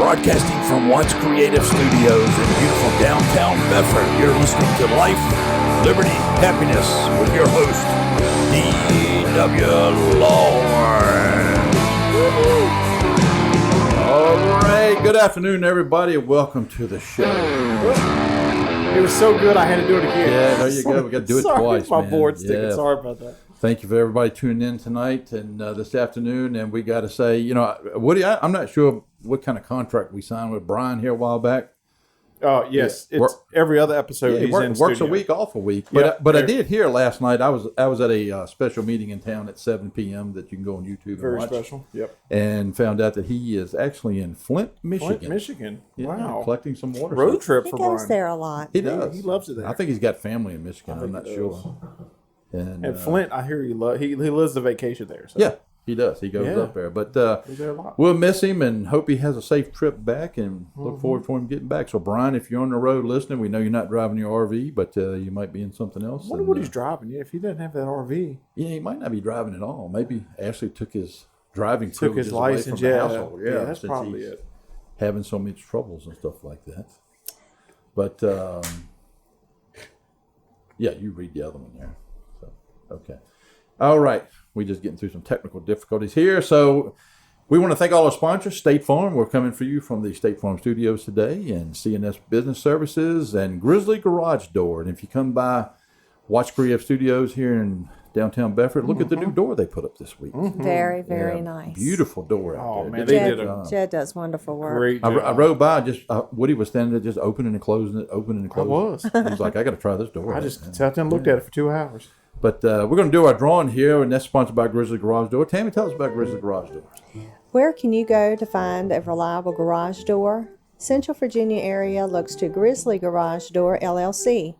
Broadcasting from Once Creative Studios in beautiful downtown Bedford, you're listening to Life, Liberty, Happiness with your host, D.W. Lawrence. All right, good afternoon, everybody. Welcome to the show. It was so good, I had to do it again. Yeah, there you go. We got to do it twice, my man. board's sticking. Yeah. Sorry about that. Thank you for everybody tuning in tonight and this afternoon. And we got to say, Woody, I'm not sure what kind of contract we signed with Brian here a while back. Oh, yes. It's every other episode Yeah, he's in works studio. a week, off a week. Yep. But I did hear last night, I was at a special meeting in town at 7 p.m. that you can go on YouTube Very and watch. special. Yep. And found out that he is actually in Flint, Michigan. Flint, Michigan. Yeah, Wow. Collecting some water. Road trip He for goes Brian. there a lot. He does. He loves it there. I think he's got family in Michigan. I'm not he sure. And Flint, I hear he lives the vacation there. So. Yeah, he does. He goes up there. But He's there a lot. we'll miss him and hope he has a safe trip back and look forward for him getting back. So, Brian, if you're on the road listening, we know you're not driving your RV, but you might be in something else. I wonder what he's driving. Yeah, if he doesn't have that RV. Yeah, he might not be driving at all. Maybe Ashley took his driving Took privileges his away license, from the yeah. household. Yeah, that's since probably he's it. having so much troubles and stuff like that. But, yeah, you read the other one there. So, okay. All right. We're just getting through some technical difficulties here. So we want to thank all our sponsors. State Farm. We're coming for you from the State Farm Studios today, and CNS Business Services and Grizzly Garage Door. And if you come by Watch Creative Studios here in downtown Bedford, look at the new door they put up this week. Very, very nice. Beautiful door out there. Man, They they did did a Jed does wonderful work. Great I job. rode by, just Woody was standing there just opening and closing it, opening and closing. was. He was like, I got to try this door. I out, just man. sat there and looked at it for 2 hours. But we're going to do our drawing here, and that's sponsored by Grizzly Garage Door. Tammy, tell us about Grizzly Garage Door. Where can you go to find a reliable garage door? Central Virginia area looks to Grizzly Garage Door, LLC.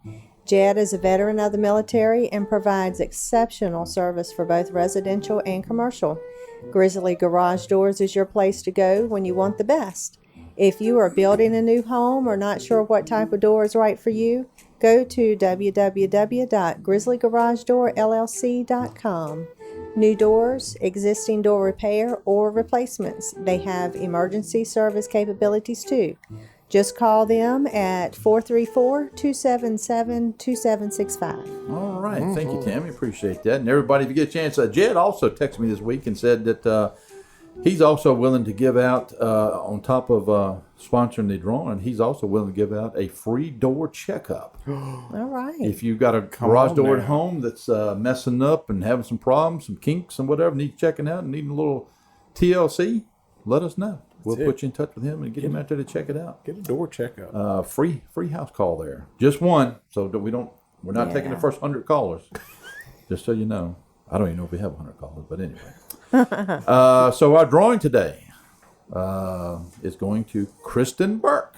Jed is a veteran of the military and provides exceptional service for both residential and commercial. Grizzly Garage Doors is your place to go when you want the best. If you are building a new home or not sure what type of door is right for you, go to www.grizzlygaragedoorllc.com. New doors, existing door repair, or replacements. They have emergency service capabilities too. Just call them at 434-277-2765. All right. Thank you, Tammy. Appreciate that. And everybody, if you get a chance, Jed also texted me this week and said that he's also willing to give out, on top of sponsoring the drawing, he's also willing to give out a free door checkup. All right. If you've got a garage on door now. at home that's messing up and having some problems, some kinks and whatever, need checking out and needing a little TLC, let us know. We'll put you in touch with him and get him out there to check it out. Get a door checkup. Free house call there. Just one, so that we're not taking the first 100 callers. Just so you know. I don't even know if we have 100 callers, but anyway. So our drawing today is going to Kristen Burke.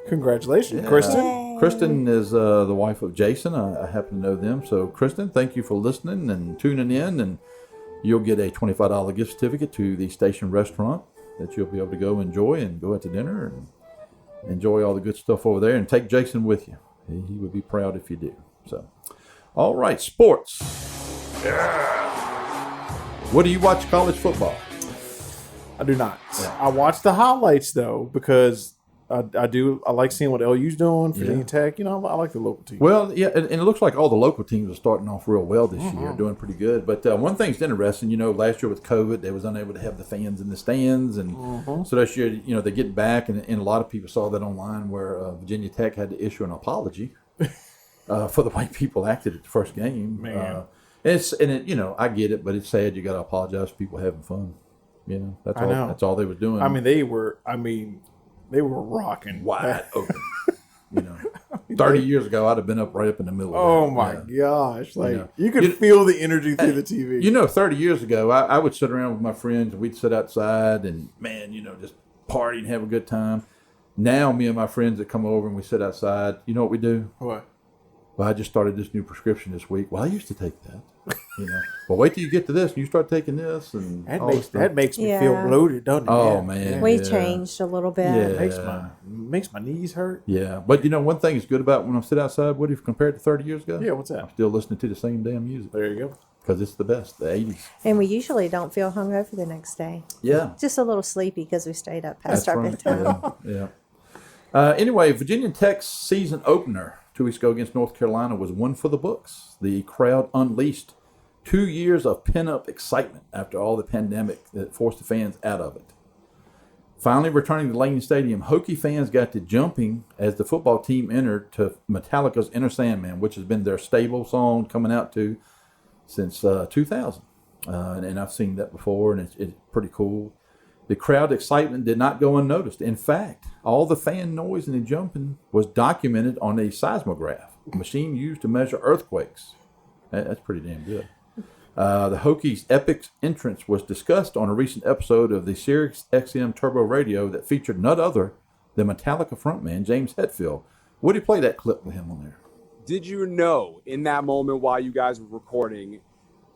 Congratulations, Kristen. Yay. Kristen is the wife of Jason. I happen to know them. So Kristen, thank you for listening and tuning in, and you'll get a $25 gift certificate to the Station Restaurant that you'll be able to go enjoy and go out to dinner and enjoy all the good stuff over there, and take Jason with you. He would be proud if you do. So, all right, sports. What do you watch college football? I do not. I watch the highlights though because I like seeing what LU's doing, Virginia Tech. I like the local team. Well, yeah, and it looks like all the local teams are starting off real well this year, doing pretty good. But one thing's interesting, last year with COVID, they was unable to have the fans in the stands, and so this year, they get back, and a lot of people saw that online where Virginia Tech had to issue an apology for the way people acted at the first game. Man. I get it, but it's sad you got to apologize for people having fun. That's all. know. That's all they were doing. They were rocking. Wide open. 30 years ago, I'd have been right up in the middle. Oh of that. my gosh! You You- could feel the energy through the TV. 30 years ago, I would sit around with my friends and we'd sit outside and, man, just party and have a good time. Now, me and my friends that come over and we sit outside, you know what we do? What? Well, I just started this new prescription this week. Well, I used to take that. You know, well, wait till you get to this and you start taking this and all this stuff. That makes me Yeah. feel bloated, doesn't it? Oh Yeah. man, We yeah. changed a little bit. Yeah. Makes my knees hurt. Yeah, but you know, one thing is good about when I sit outside, Woody, compared to 30 years ago. Yeah, what's that? I'm still listening to the same damn music There you go. because it's the best, the 80s. And we usually don't feel hungover the next day. Yeah, Just a little sleepy because we stayed up past our right. bedtime. Yeah. Anyway, Virginia Tech's season opener 2 weeks ago against North Carolina was one for the books. The crowd unleashed 2 years of pent-up excitement after all the pandemic that forced the fans out of it. Finally returning to Lane Stadium, Hokie fans got to jumping as the football team entered to Metallica's Enter Sandman, which has been their stable song coming out to since 2000. And I've seen that before, and it's pretty cool. The crowd excitement did not go unnoticed. In fact, all the fan noise and the jumping was documented on a seismograph, a machine used to measure earthquakes. That's pretty damn good. The Hokies' epic entrance was discussed on a recent episode of the Sirius XM Turbo Radio that featured none other than Metallica frontman James Hetfield. Would he play that clip with him on there? Did you know in that moment while you guys were recording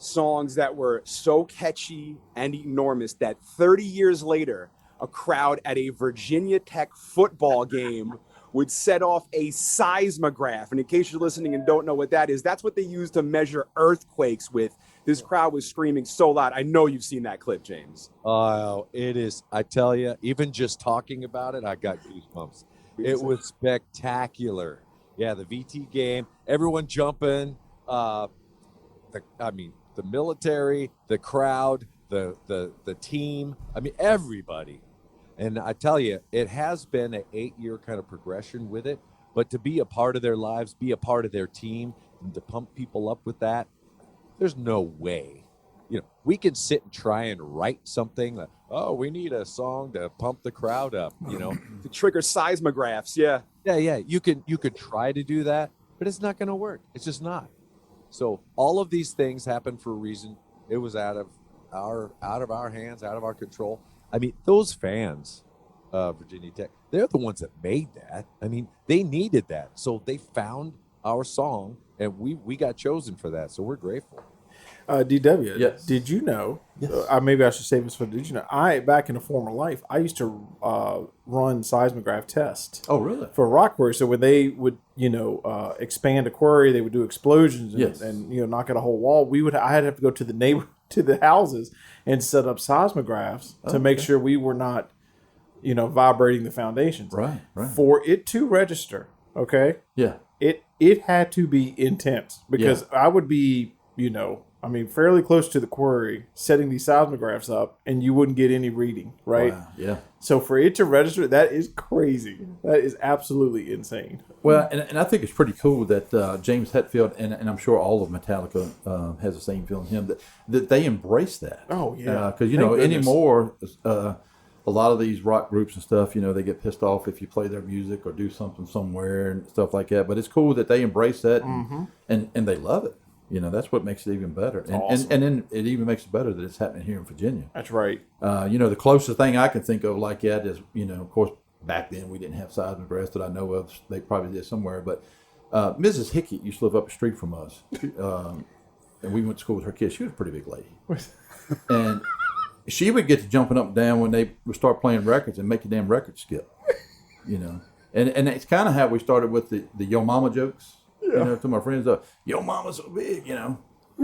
songs that were so catchy and enormous that 30 years later, a crowd at a Virginia Tech football game would set off a seismograph? And in case you're listening and don't know what that is, that's what they use to measure earthquakes with. This crowd was screaming so loud. I know you've seen that clip, James. Oh, it is. I tell you, even just talking about it, I got goosebumps. It was spectacular. Yeah, the VT game, everyone jumping. The military, the crowd, the team. I mean, everybody. And I tell you, it has been an 8-year kind of progression with it. But to be a part of their lives, be a part of their team, and to pump people up with that, there's no way. You know, we can sit and try and write something that, oh, we need a song to pump the crowd up, you know. To trigger seismographs, yeah. Yeah. You could try to do that, but it's not going to work. It's just not. So all of these things happen for a reason. It was out of our hands, out of our control. I mean, those fans of Virginia Tech, they're the ones that made that. I mean, they needed that. So they found our song, and we got chosen for that. So we're grateful. DW, Yes. Did you know? Yes. Maybe I should save this for. Did you know? Back in a former life, I used to run seismograph tests. Oh, really? For rock quarry. So when they would, expand a quarry, they would do explosions and, Yes. and knock out a whole wall. I had to have to go to the houses and set up seismographs to make sure we were not, vibrating the foundations. Right. For it to register, okay, Yeah. it had to be intense because I would be, fairly close to the quarry setting these seismographs up, and you wouldn't get any reading, right? Wow. Yeah. So for it to register, that is crazy. That is absolutely insane. Well, and I think it's pretty cool that James Hetfield, and I'm sure all of Metallica has the same feeling him, that they embrace that. Oh, yeah. Because, Thank goodness. anymore, a lot of these rock groups and stuff, they get pissed off if you play their music or do something somewhere and stuff like that. But it's cool that they embrace that and they love it. That's what makes it even better. Awesome. And then it even makes it better that it's happening here in Virginia. That's right. The closest thing I can think of like that is, of course, back then we didn't have seismographs that I know of. They probably did somewhere. But Mrs. Hickey used to live up the street from us. And we went to school with her kids. She was a pretty big lady. And she would get to jumping up and down when they would start playing records and make the damn record skip. And it's kind of how we started with the Yo Mama jokes. To my friends, Yo Mama's so big,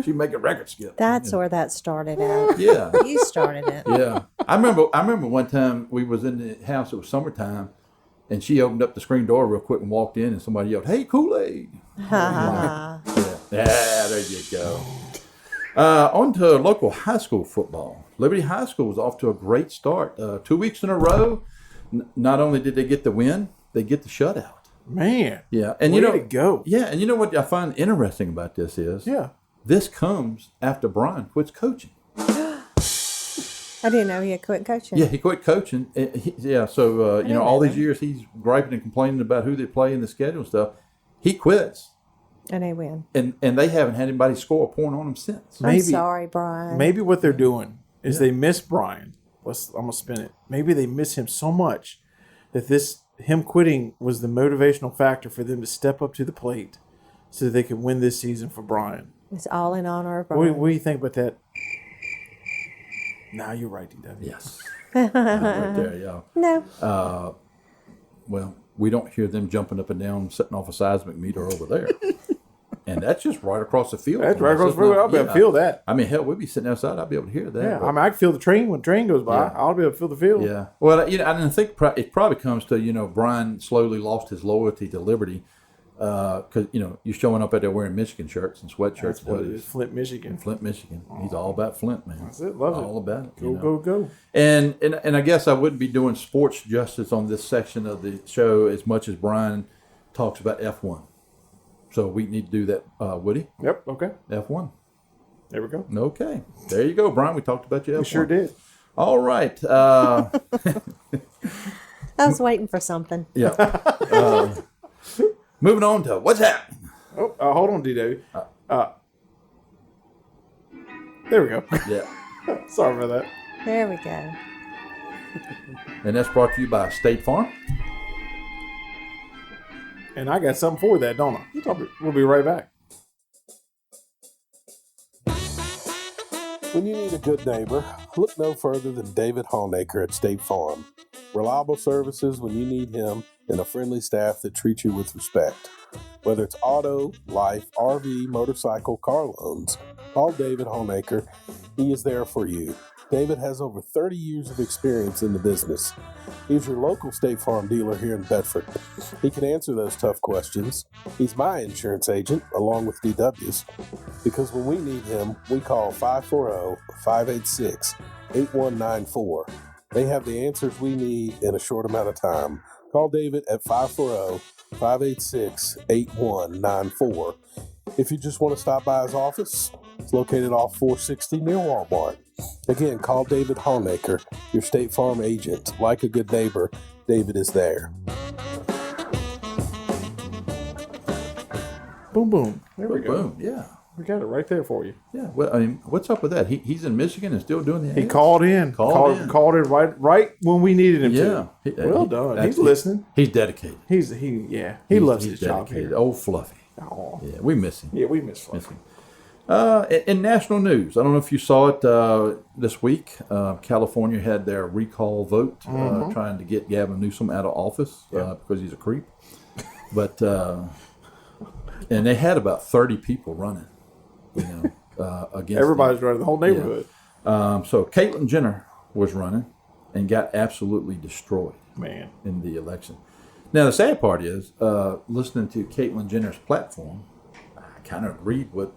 she'd make a record skip. That's where that started out. Yeah. You started it. Yeah. I remember one time we was in the house, it was summertime, and she opened up the screen door real quick and walked in, and somebody yelled, "Hey, Kool-Aid." Yeah, there you go. On to local high school football. Liberty High School was off to a great start. 2 weeks in a row, not only did they get the win, they get the shutout. Man. Yeah, and Way to go. Yeah, and you know what I find interesting about this is, this comes after Brian quits coaching. I didn't know he had quit coaching. Yeah, he quit coaching. So all these years he's griping and complaining about who they play in the schedule and stuff. He quits, And they win. and they haven't had anybody score a point on him since. Maybe- I'm sorry, Brian. Maybe what they're doing is they miss Brian. I'm gonna spin it. Maybe they miss him so much that him quitting was the motivational factor for them to step up to the plate, so they can win this season for Brian. It's all in honor of What Brian. do you think about that? Nah, you're right, DW. Yes. Right there, yeah. No. Well, we don't hear them jumping up and down, setting off a seismic meter over there. And that's just right across the field. That's right across the field. I'll be able to feel that. I mean, hell, we'd be sitting outside. I'd be able to hear that. Yeah, but- I mean, I can feel the train when the train goes by. Yeah. I'll be able to feel the field. Yeah. Well, I didn't think it probably comes to, Brian slowly lost his loyalty to Liberty because, you're showing up out there wearing Michigan shirts and sweatshirts. That's what it hoodies. is. Flint, Michigan. Flint, Michigan. He's all about Flint, man. That's it. Love it. All about it. Go. And I guess I wouldn't be doing sports justice on this section of the show as much as Brian talks about F1. So we need to do that, Woody. Yep. Okay. F1. There we go. Okay. There you go, Brian. We talked about you. We sure did. All right. I was waiting for something. Yeah. Moving on to what's happening. Oh, hold on, DW. There we go. Yeah. Sorry about that. There we go. And that's brought to you by State Farm. And I got something for that, don't I? We'll be right back. When you need a good neighbor, look no further than David Honaker at State Farm. Reliable services when you need him and a friendly staff that treats you with respect. Whether it's auto, life, RV, motorcycle, car loans, call David Honaker. He is there for you. David has over 30 years of experience in the business. He's your local State Farm dealer here in Bedford. He can answer those tough questions. He's my insurance agent, along with DW's. Because when we need him, we call 540-586-8194. They have the answers we need in a short amount of time. Call David at 540-586-8194. If you just want to stop by his office, it's located off 460 near Walmart. Again, call David Honaker, your State Farm agent. Like a good neighbor, David is there. Boom, boom. There we go. Boom. Yeah. We got it right there for you. Yeah. Well, I mean, what's up with that? He's in Michigan and still doing the He ads? called in. Called in. Called in right when we needed him Yeah. to. Well done. that's- He's listening. He's dedicated. He loves He's his job dedicated. here. Old Fluffy. Oh. Yeah, we miss him. Yeah, we miss Fluffy. In national news, I don't know if you saw it this week. California had their recall vote trying to get Gavin Newsom out of office because he's a creep. But and they had about 30 people running, against Everybody's running the whole neighborhood. so Caitlyn Jenner was running and got absolutely destroyed Man. in the election. Now the sad part is listening to Caitlyn Jenner's platform, I kind of agreed with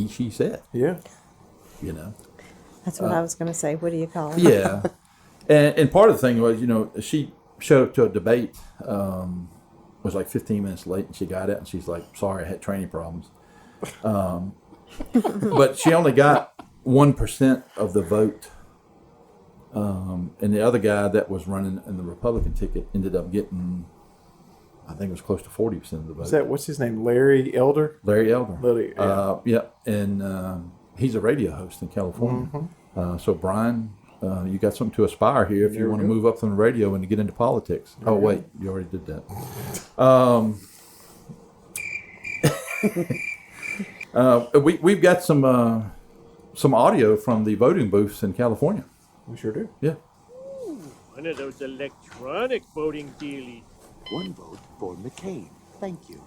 she said. Yeah. That's what I was going to say. What do you call it? Yeah. and part of the thing was, she showed up to a debate, was like 15 minutes late, and she got it, and she's like, sorry, I had training problems. But she only got 1% of the vote. And the other guy that was running in the Republican ticket ended up getting, I think it was close to 40% of the vote. What's his name? Larry Elder? Larry Elder. Larry, yeah. Yeah. And he's a radio host in California. So, Brian, you got something to aspire here if you want to move up from the radio and to get into politics. Oh, wait, you already did that. We've got some audio from the voting booths in California. We sure do. Yeah. One of those electronic voting dealies. One vote for McCain. Thank you.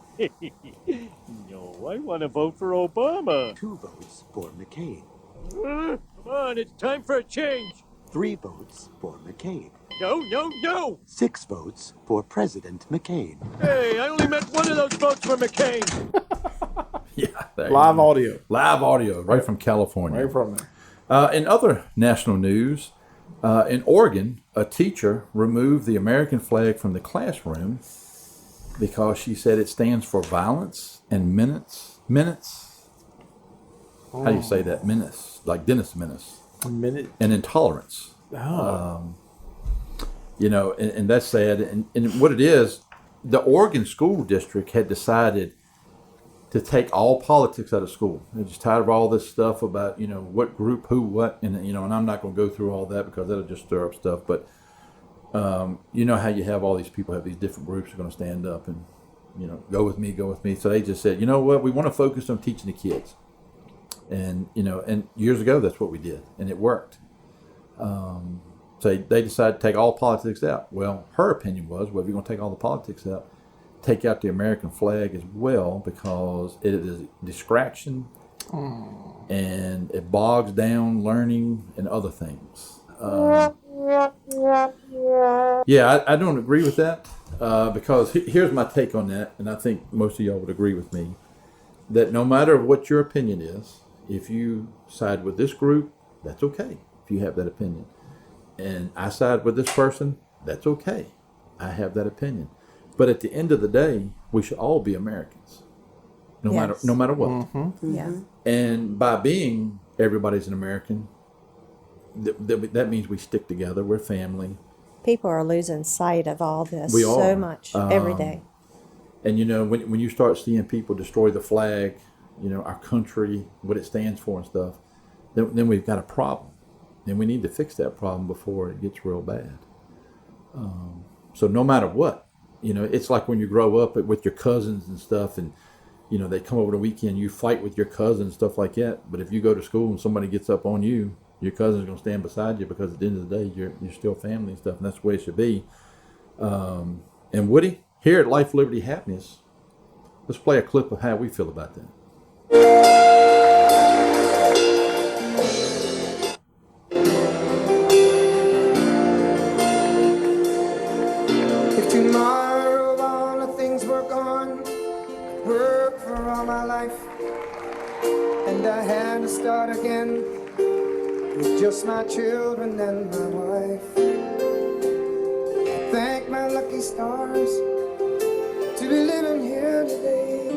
No, I want to vote for Obama. 2 votes for McCain. Come on, it's time for a change. 3 votes for McCain. No, no, no. 6 votes for President McCain. Hey, I only meant one of those votes for McCain. Yeah. there you Live go. audio. Live audio right from California. Right from there. In other national news, in Oregon, a teacher removed the American flag from the classroom because she said it stands for violence and menace. How do you say that? Menace, like Dennis Menace. A minute. And intolerance. Oh. And that's sad. And what it is, the Oregon school district had decided to take all politics out of school. They're just tired of all this stuff about, what group, who, what, and I'm not going to go through all that because that'll just stir up stuff. But, how you have all these people have these different groups are going to stand up and go with me, go with me. So they just said, you know what, we want to focus on teaching the kids. And, and years ago, that's what we did, and it worked. So they decided to take all politics out. Well, her opinion was, well, if you're going to take all the politics out, take out the American flag as well, because it is a distraction and it bogs down learning and other things. Yeah, I don't agree with that because here's my take on that, and I think most of y'all would agree with me, that no matter what your opinion is, if you side with this group, that's okay if you have that opinion. And I side with this person, that's okay. I have that opinion. But at the end of the day, we should all be Americans, no matter what. Mm-hmm. Yeah. And by being everybody's an American, that means we stick together. We're family. People are losing sight of all this We are. so much every day. And when you start seeing people destroy the flag, our country, what it stands for and stuff, then we've got a problem. And we need to fix that problem before it gets real bad. So no matter what, it's like when you grow up with your cousins and stuff, and they come over the weekend, you fight with your cousins and stuff like that. But if you go to school and somebody gets up on you, your cousin's going to stand beside you, because at the end of the day, you're still family and stuff, and that's the way it should be. And Woody, here at Life, Liberty, Happiness, let's play a clip of how we feel about that. If tomorrow all the things were gone, work for all my life, and I had to start again with just my children and my wife. I thank my lucky stars to be living here today,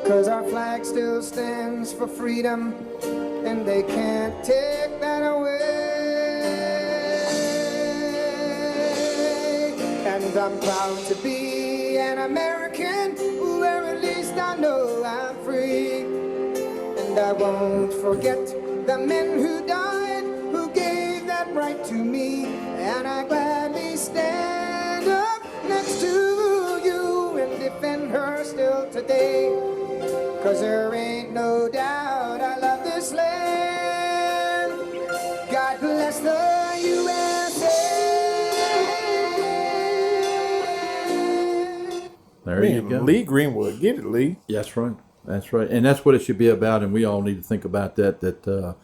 'cause our flag still stands for freedom, and they can't take that away. And I'm proud to be an American, where at least I know I'm free. And I won't forget the men who died, who gave that right to me. And I gladly stand up next to you and defend her still today. 'Cause there ain't no doubt I love this land. God bless the USA. There you go. Lee Greenwood. Get it, Lee. That's right. That's right. And that's what it should be about. And we all need to think about that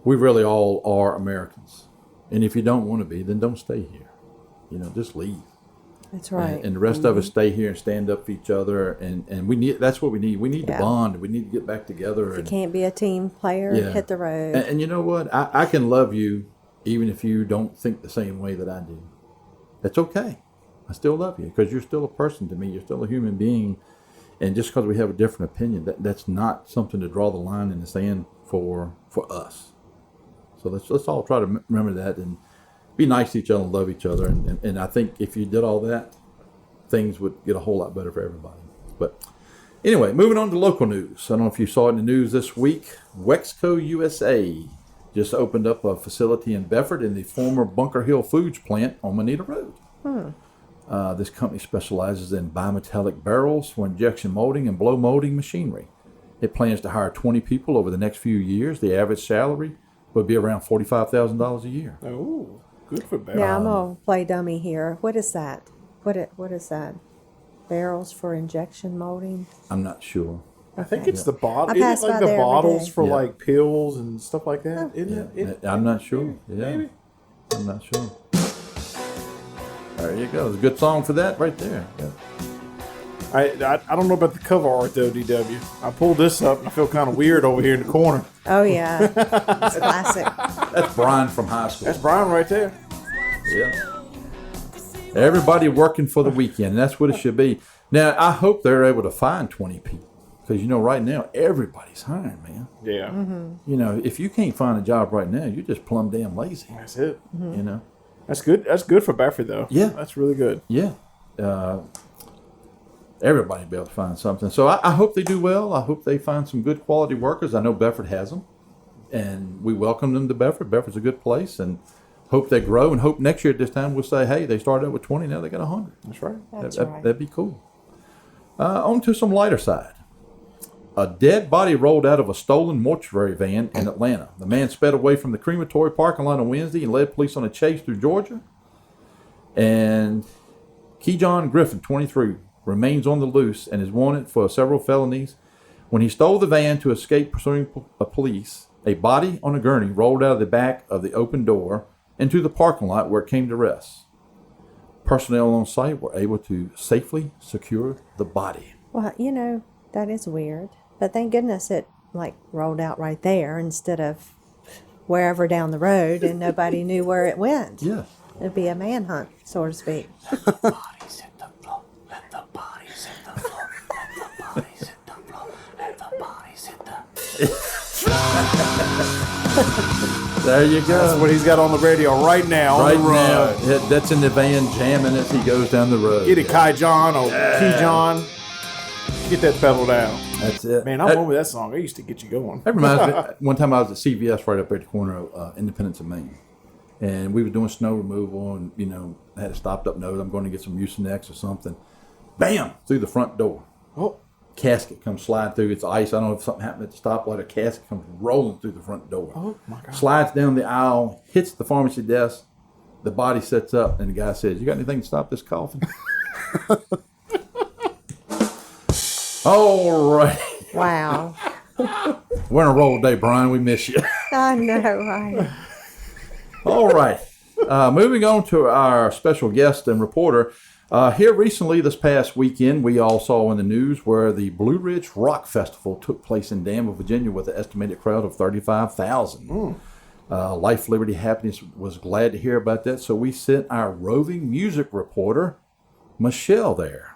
we really all are Americans. And if you don't want to be, then don't stay here. Just leave. That's right. And the rest of us stay here and stand up for each other. And we need, that's what we need. We need to bond. We need to get back together. If you can't be a team player, hit the road. And you know what? I can love you even if you don't think the same way that I do. That's okay. I still love you because you're still a person to me. You're still a human being. And just because we have a different opinion, that's not something to draw the line in the sand for us. So let's all try to remember that and be nice to each other and love each other. And I think if you did all that, things would get a whole lot better for everybody. But anyway, moving on to local news. I don't know if you saw it in the news this week. Wexco USA just opened up a facility in Bedford in the former Bunker Hill Foods plant on Moneta Road. This company specializes in bimetallic barrels for injection molding and blow molding machinery. It plans to hire 20 people over the next few years. The average salary would be around $45,000 a year. Oh, good for Barrel. Now I'm gonna play dummy here. What is that? What is that? Barrels for injection molding? I'm not sure. I think it's the bottle. I Isn't pass it like by the there every bottles day. for Yeah. like pills and stuff like that? Isn't it? I'm not sure. Yeah, Maybe. I'm not sure. There you go. It's a good song for that right there. Yeah. I don't know about the cover art though, DW. I pulled this up and I feel kind of weird over here in the corner. Oh yeah, it's classic. That's Brian from high school. That's Brian right there. Yeah. Everybody working for the weekend. That's what it should be. Now, I hope they're able to find 20 people. Because, right now, everybody's hiring, man. Yeah. If you can't find a job right now, you're just plumb damn lazy. That's it. That's good. That's good for Bedford, though. Yeah. That's really good. Yeah. Everybody will be able to find something. So I hope they do well. I hope they find some good quality workers. I know Bedford has them. And we welcome them to Bedford. Bedford's a good place. And hope they grow. And hope next year at this time we'll say, hey, they started out with 20. Now they got 100. That's right. That's right. That'd be cool. On to some lighter side. A dead body rolled out of a stolen mortuary van in Atlanta. The man sped away from the crematory parking lot on Wednesday and led police on a chase through Georgia. And Keyjohn Griffin, 23, remains on the loose and is wanted for several felonies. When he stole the van to escape pursuing police, a body on a gurney rolled out of the back of the open door into the parking lot where it came to rest. Personnel on site were able to safely secure the body. Well, that is weird. But thank goodness it, rolled out right there instead of wherever down the road and nobody knew where it went. Yes. It'd be a manhunt, so to speak. Let the bodies hit the floor. Let the bodies hit the floor. Let the bodies hit the floor. Let the bodies hit the... There you go. That's what he's got on the radio right now. Right on the road. now. That's in the van jamming as he goes down the road. Get it, Kai John or Key John. Get that pedal down. That's it. Man, I'm over that song. I used to get you going. That reminds me, one time I was at CVS right up at the corner of Independence and Main. And we were doing snow removal and, I had a stopped up nose. I'm going to get some Mucinex or something. Bam! Through the front door. Oh. Casket comes sliding through. It's ice. I don't know if something happened at the stoplight. A casket comes rolling through the front door. Oh, my God. Slides down the aisle, hits the pharmacy desk. The body sets up, and the guy says, "You got anything to stop this coughing?" All right. Wow. We're on a roll today, Brian. We miss you. I know. All right. Moving on to our special guest and reporter. Here recently, this past weekend, we all saw in the news where the Blue Ridge Rock Festival took place in Danville, Virginia, with an estimated crowd of 35,000. Life, Liberty, Happiness was glad to hear about that, so we sent our roving music reporter, Michelle, there.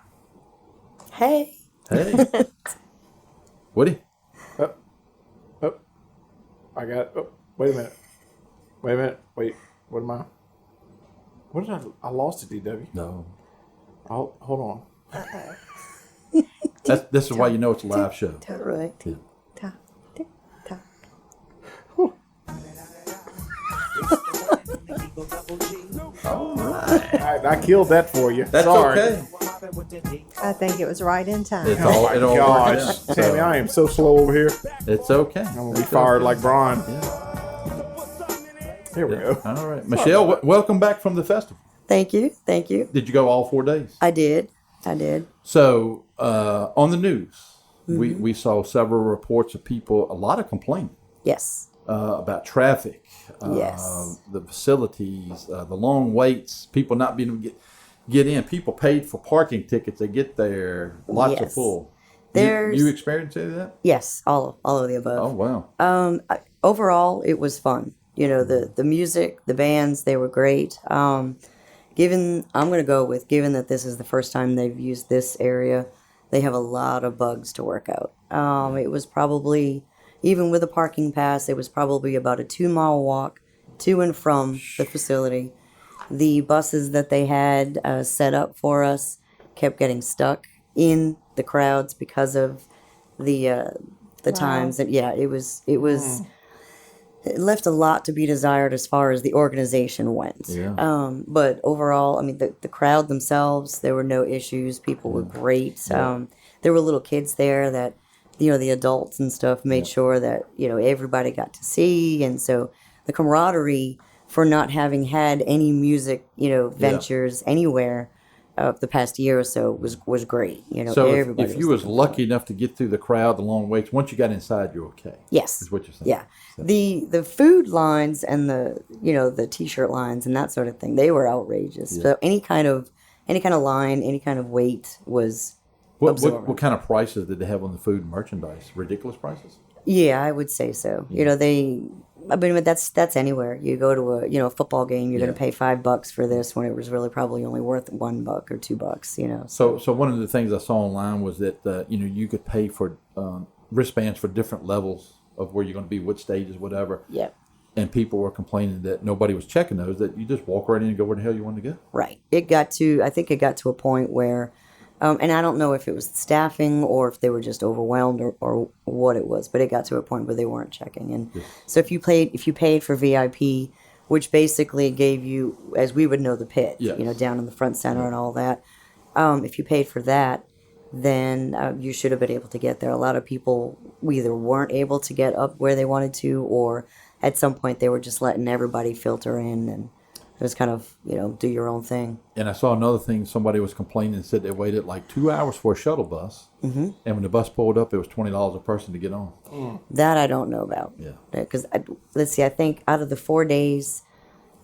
Hey. Hey. Woody? I got. Oh, wait a minute. Wait. What am I? What did I lost it, DW? No. Oh, hold on. This is why you know it's a live show. Right. Yeah. Talk, tick, talk. All right. I killed that for you. That's Sorry. okay. I think it was right in time. It's all, it all worked Gosh, out. Tammy, I am so slow over here. It's okay. I'm gonna be fired like Brian. Here we go. All right. Michelle, welcome back from the festival. Thank you. Thank you. Did you go all 4 days? I did. So, on the news, we saw several reports of people, a lot of complaining. Yes. About traffic, Yes. the facilities, the long waits, people not being able to get in. People paid for parking tickets to get there. Lots of full. You experienced any of that? Yes, all of the above. Oh, wow. Overall, it was fun. The music, the bands, they were great. I'm going to go with, given that this is the first time they've used this area, they have a lot of bugs to work out. It was probably, even with a parking pass, it was probably about a 2-mile walk to and from the facility. The buses that they had set up for us kept getting stuck in the crowds because of the times. And yeah, it was. It left a lot to be desired as far as the organization went. Yeah. But overall, I mean, the crowd themselves, there were no issues. People were great. Yeah. There were little kids there that, the adults and stuff made sure that, everybody got to see. And so the camaraderie for not having had any music, ventures anywhere the past year or so was great. So everybody if you was lucky enough to get through the crowd, the long waits, once you got inside, you're okay. Yes. Is what you're saying. Yeah. So. The food lines and the t-shirt lines and that sort of thing, they were outrageous. Yeah. So any kind of line, any kind of wait was absorbent. What kind of prices did they have on the food and merchandise? Ridiculous prices? Yeah, I would say so. But that's anywhere. You go to a football game, you're going to pay $5 for this when it was really probably only worth $1 or $2. So one of the things I saw online was that you could pay for wristbands for different levels of where you're going to be, what stages, whatever. Yeah. And people were complaining that nobody was checking those. That you just walk right in and go where the hell you want to go. Right. I think it got to a point where. And I don't know if it was staffing or if they were just overwhelmed or what it was, but it got to a point where they weren't checking. And so if you paid for VIP, which basically gave you, as we would know, the pit, down in the front center and all that. If you paid for that, then you should have been able to get there. A lot of people either weren't able to get up where they wanted to, or at some point they were just letting everybody filter in and just kind of, do your own thing. And I saw another thing. Somebody was complaining and said they waited like 2 hours for a shuttle bus. Mm-hmm. And when the bus pulled up, it was $20 a person to get on. That I don't know about. Yeah. Because, let's see, I think out of the 4 days,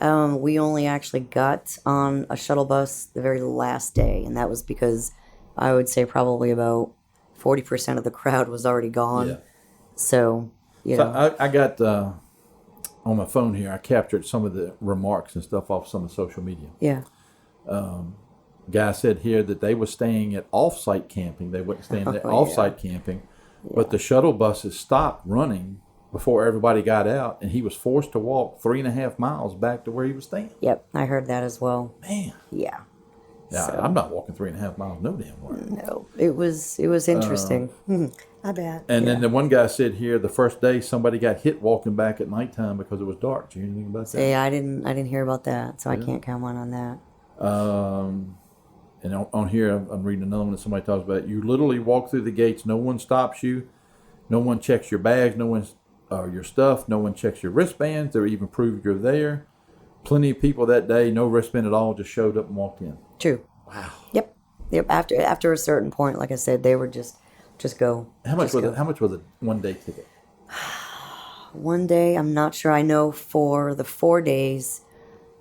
we only actually got on a shuttle bus the very last day. And that was because I would say probably about 40% of the crowd was already gone. Yeah. So, I got on my phone here, I captured some of the remarks and stuff off some of social media. Yeah. Guy said here that they were staying at off-site camping. They weren't staying at off-site camping. But the shuttle buses stopped running before everybody got out, and he was forced to walk 3.5 miles back to where he was staying. Yep, I heard that as well. Man. Yeah. Yeah, So- I'm not walking 3.5 miles no damn way. No, it was interesting. I bet. And then the one guy said here, the first day somebody got hit walking back at nighttime because it was dark. Did you hear anything about that? Yeah, I didn't hear about that, so I can't comment on that. And on here, I'm reading another one that somebody talks about. You literally walk through the gates. No one stops you. No one checks your bags. No one, your stuff. No one checks your wristbands. They even prove you're there. Plenty of people that day, no wristband at all, just showed up and walked in. True. Wow. Yep. After a certain point, like I said, they were just go. How much was it? How much was a 1 day ticket? 1 day, I'm not sure. I know for the 4 days,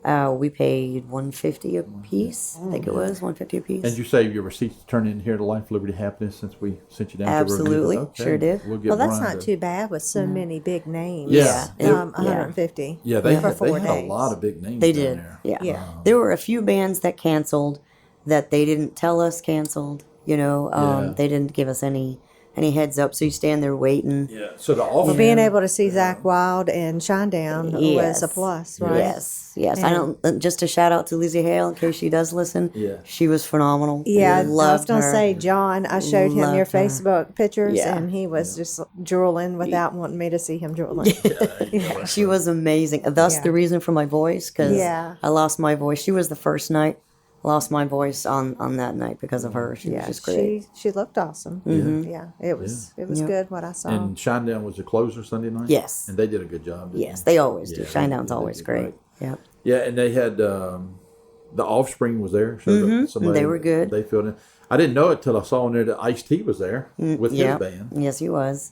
we paid $150 a piece. I think it was $150 a piece. And you say your receipts turn in here to Life, Liberty, Happiness since we sent you down Absolutely. to review? Sure did. We'll get Well, that's Brian not to- too bad with so many big names. Yeah. 150. Yeah, they for had 4 a days. lot of big names They down did. there. Yeah. Yeah. There were a few bands that canceled that they didn't tell us canceled. Yeah. They didn't give us any heads up. So you stand there waiting. Yeah. So the off Well, being able to see Zach Wild and Shinedown was Yes. a plus, right? Yes. I don't. Just a shout out to Lizzie Hale in case she does listen. Yeah. She was phenomenal. Yeah, I was Loved going to her. say, John, I showed him your Loved her. Facebook pictures, Yeah. and he was just drooling without wanting me to see him drooling. She was amazing. Thus Yeah. the reason for my voice, because Yeah. I lost my voice. She was the first night. Lost my voice on that night because of her. She was just great. she looked awesome. Yeah, it was Yep. good what I saw. And Shinedown was the closer Sunday night? Yes. And they did a good job. didn't Yes, they always do. Yeah, Shinedown's they always did great. Yep. Yeah, and they had the Offspring was there. Showed up somebody, They were good. They filled in. I didn't know it till I saw in there that Ice-T was there with his Yep. band Yes, he was.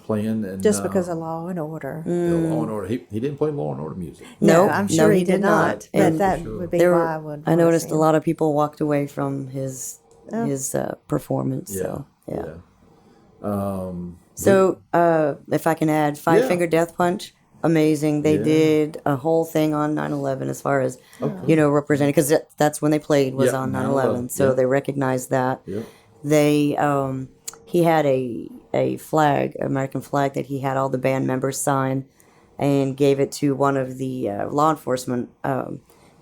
playing. And, Just because of Law and Order. Law and Order. He didn't play Law and Order music. No, I'm sure no, he did not. But And that would be there why were- I would. I noticed a want lot of people walked away from his performance. So yeah. So if I can add, Five Finger Death Punch, amazing. They did a whole thing on 9/11 as far as representing, because that's when they played was Yeah, on 9/11. 9/11. So Yeah. they recognized that. Yep. They he had a flag, American flag, that he had all the band members sign, and gave it to one of the law enforcement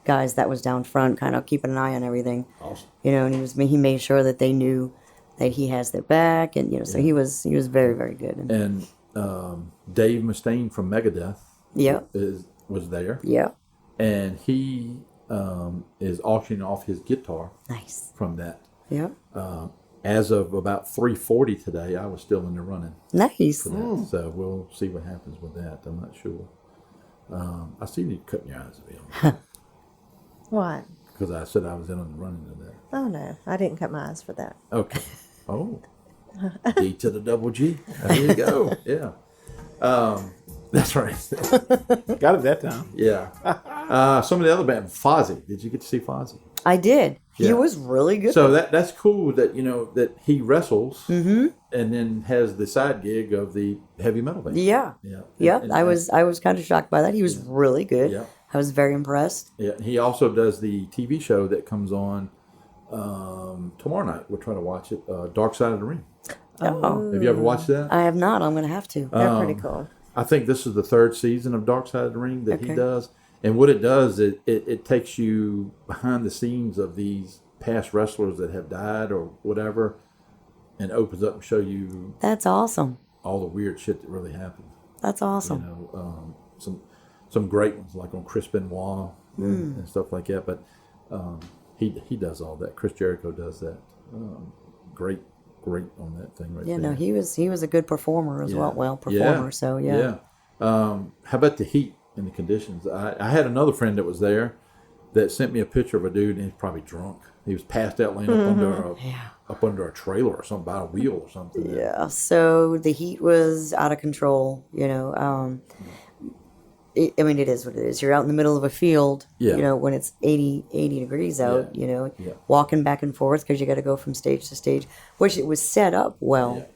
guys that was down front, kind of keeping an eye on everything. Awesome. And he made sure that they knew that he has their back, and so he was very, very good. And Dave Mustaine from Megadeth Yep. was there. Yeah. And he is auctioning off his guitar Nice. from that. Yep. As of about 3:40 today, I was still in the running Nice. for that. So we'll see what happens with that. I'm not sure. I see you cutting your eyes at me What? because I said I was in on the running of that. Oh no, I didn't cut my eyes for that. Okay. Oh. D to the double G. There you go. Yeah. That's right. Got it that time. Yeah. Some of the other bands, Fozzy. Did you get to see Fozzy? I did. He Yeah. was really good. So that's cool that that he wrestles and then has the side gig of the heavy metal band. Yeah. Yeah. Yep. And- I was kind of shocked by that. He was really good. Yeah. I was very impressed. Yeah. He also does the TV show that comes on tomorrow night. We're trying to watch it. Dark Side of the Ring. Oh. Have you ever watched that? I have not. I'm going to have to. They're pretty cool. I think this is the third season of Dark Side of the Ring that he Okay. does. And what it does, it takes you behind the scenes of these past wrestlers that have died or whatever, and opens up and show you That's awesome. all the weird shit that really happened. That's awesome. Some great ones like on Chris Benoit and stuff like that. But he does all that. Chris Jericho does that. great on that thing right Yeah, there. no, he was a good performer as well. Well, performer. So yeah. How about the heat and the conditions? I had another friend that was there that sent me a picture of a dude, and he's probably drunk. He was passed out, laying up under a trailer or something, by a wheel or something. Yeah. So the heat was out of control. You know. I mean, it is what it is. You're out in the middle of a field, you know, when it's 80 degrees out, you know, walking back and forth because you got to go from stage to stage, which it was set up well.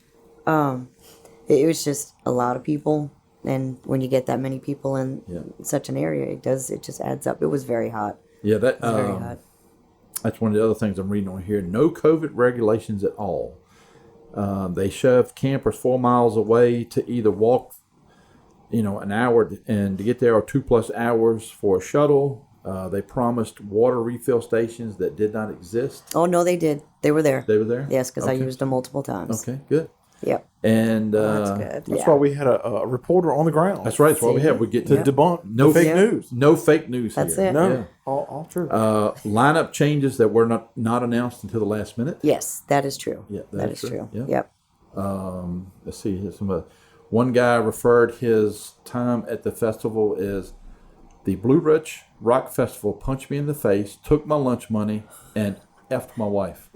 It was just a lot of people. And when you get that many people in such an area, it just adds up. It was very hot. Yeah, It was very hot. That's one of the other things I'm reading on here. No COVID regulations at all. They shoved campers 4 miles away to either walk an hour and to get there, or 2+ hours for a shuttle. They promised water refill stations that did not exist. Oh, no, they did. They were there. They were there? Yes, because Okay. I used them multiple times. Okay, good. Yep. And That's good. That's why we had a reporter on the ground. That's right. That's why we have. We get to debunk no fake news. No fake news That's here. it. No, Yeah. all true. Lineup changes that were not announced until the last minute. Yes, that is true. Yeah, that is true. Yeah. Yep. Let's see. Here's one guy referred his time at the festival as the Blue Ridge Rock Festival punched me in the face, took my lunch money, and effed my wife.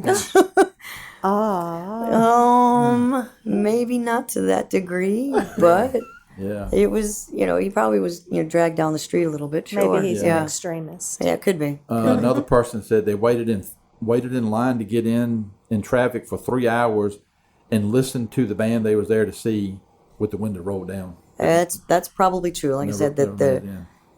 Maybe not to that degree, but Yeah. it was, he probably was, dragged down the street a little bit. Sure. Maybe he's an extremist. Yeah, it could be. Another person said they waited in line to get in traffic for 3 hours and listened to the band they was there to see with the window rolled down. That's probably true. Like I said, that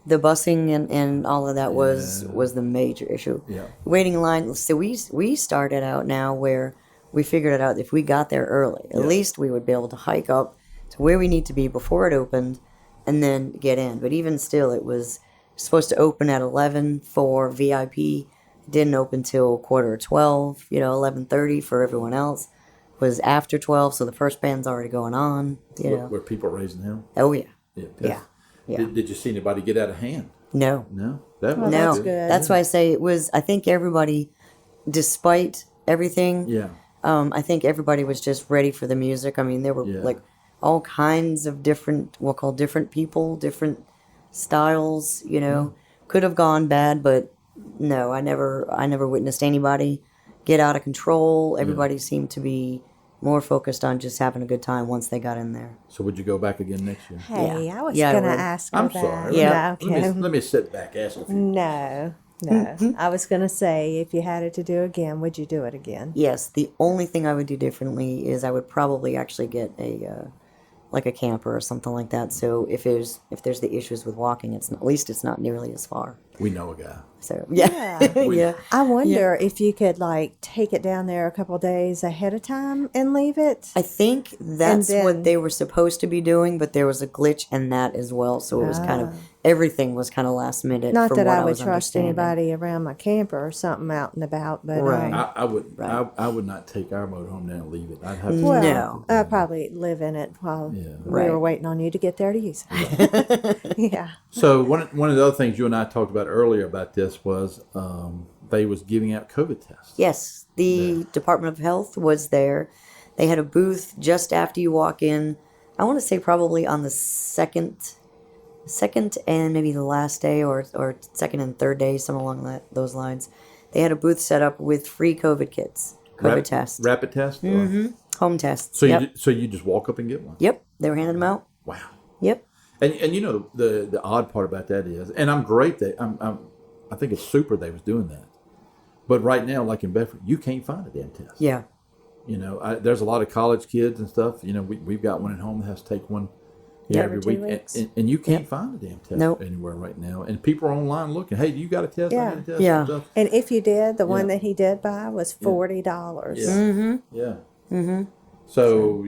the busing and all of that was the major issue. Yeah. Waiting in line. So we started out now where we figured it out. If we got there early, at least we would be able to hike up to where we need to be before it opened, and then get in. But even still, it was supposed to open at 11 for VIP. It didn't open till 11:45. 11:30 for everyone else. Was after 12, so the first band's already going on. Were people raising hell? Oh yeah. Yeah. Did you see anybody get out of hand? No. No. No. That's good. That's why I say it was. I think everybody, despite everything, I think everybody was just ready for the music. I mean, there were like all kinds of different, we'll call different people, different styles. Could have gone bad, but no, I never witnessed anybody get out of control. Everybody seemed to be more focused on just having a good time once they got in there. So would you go back again next year? Hey, I was going to ask I'm her sorry. that. Yeah. Okay. Let me sit back. Ask a few. No. I was going to say, if you had it to do again, would you do it again? Yes, the only thing I would do differently is I would probably actually get a camper or something like that. So if there's the issues with walking, at least it's not nearly as far. We know a guy. So yeah. I wonder if you could take it down there a couple of days ahead of time and leave it. I think that's what they were supposed to be doing, but there was a glitch in that as well. So it was kind of everything was kind of last minute. Not from that what I would was trust understanding. anybody around my camper or something out and about, but Right. I would. I would not take our motorhome down and leave it. I'd have to. well, No. I'd probably live in it while we Right. were waiting on you to get there to use it. Yeah. So one of the other things you and I talked about earlier about this was they was giving out COVID tests. Yes, the Department of Health was there. They had a booth just after you walk in. I want to say probably on the second and maybe the last day, or second and third day, something along those lines. They had a booth set up with free COVID kits, COVID tests, Rapid test. home tests. So Yep. you just walk up and get one. Yep, they were handing them out. Wow. Yep. And the odd part about that is, and I'm great that I think it's super they was doing that. But right now, like in Bedford, you can't find a damn test. Yeah. There's a lot of college kids and stuff. We've got one at home that has to take one every Every 2 week, weeks. and you can't find a damn test Nope. anywhere right now. And people are online looking. Hey, do you got a test? Yeah. I need a test. Yeah. And stuff. And if you did, the one Yeah. that he did buy was $40. Yeah. Mm-hmm. Yeah. Mm-hmm. So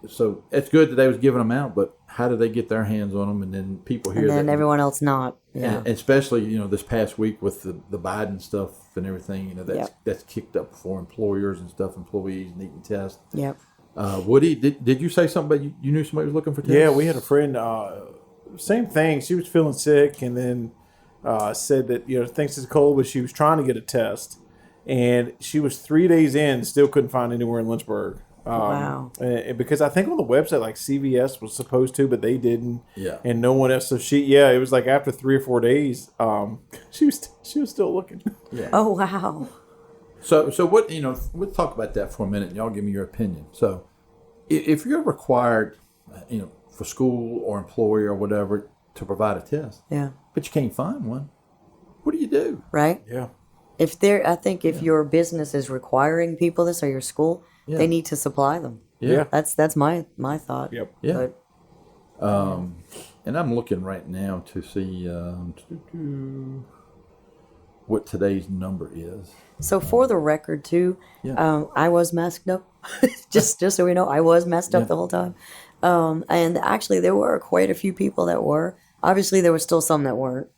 so it's good that they was giving them out, but how do they get their hands on them? And then people hear And then that, everyone else not. Yeah. and especially this past week with the Biden stuff and everything, that's kicked up for employers and stuff, employees needing tests. Yep. Woody, did you say something about you knew somebody was looking for tests? Yeah, we had a friend. Same thing. She was feeling sick, and then said that thinks it's cold, but she was trying to get a test, and she was 3 days in, still couldn't find anywhere in Lynchburg. Wow. And because I think on the website, like CVS was supposed to, but they didn't. Yeah. And no one else. So it was like after 3 or 4 days, she was still looking. Yeah. Oh, wow. So what, we'll talk about that for a minute and y'all give me your opinion. So if you're required, for school or employer or whatever to provide a test, Yeah. but you can't find one, what do you do? Right? Yeah. I think if your business is requiring people this or your school, Yeah. they need to supply them. Yeah. That's my thought. Yep. Yeah. But And I'm looking right now to see what today's number is. so for the record too, Yeah. I was masked up. just so we know, I was messed up Yeah. the whole time. And actually there were quite a few people that were. Obviously there were still some that weren't,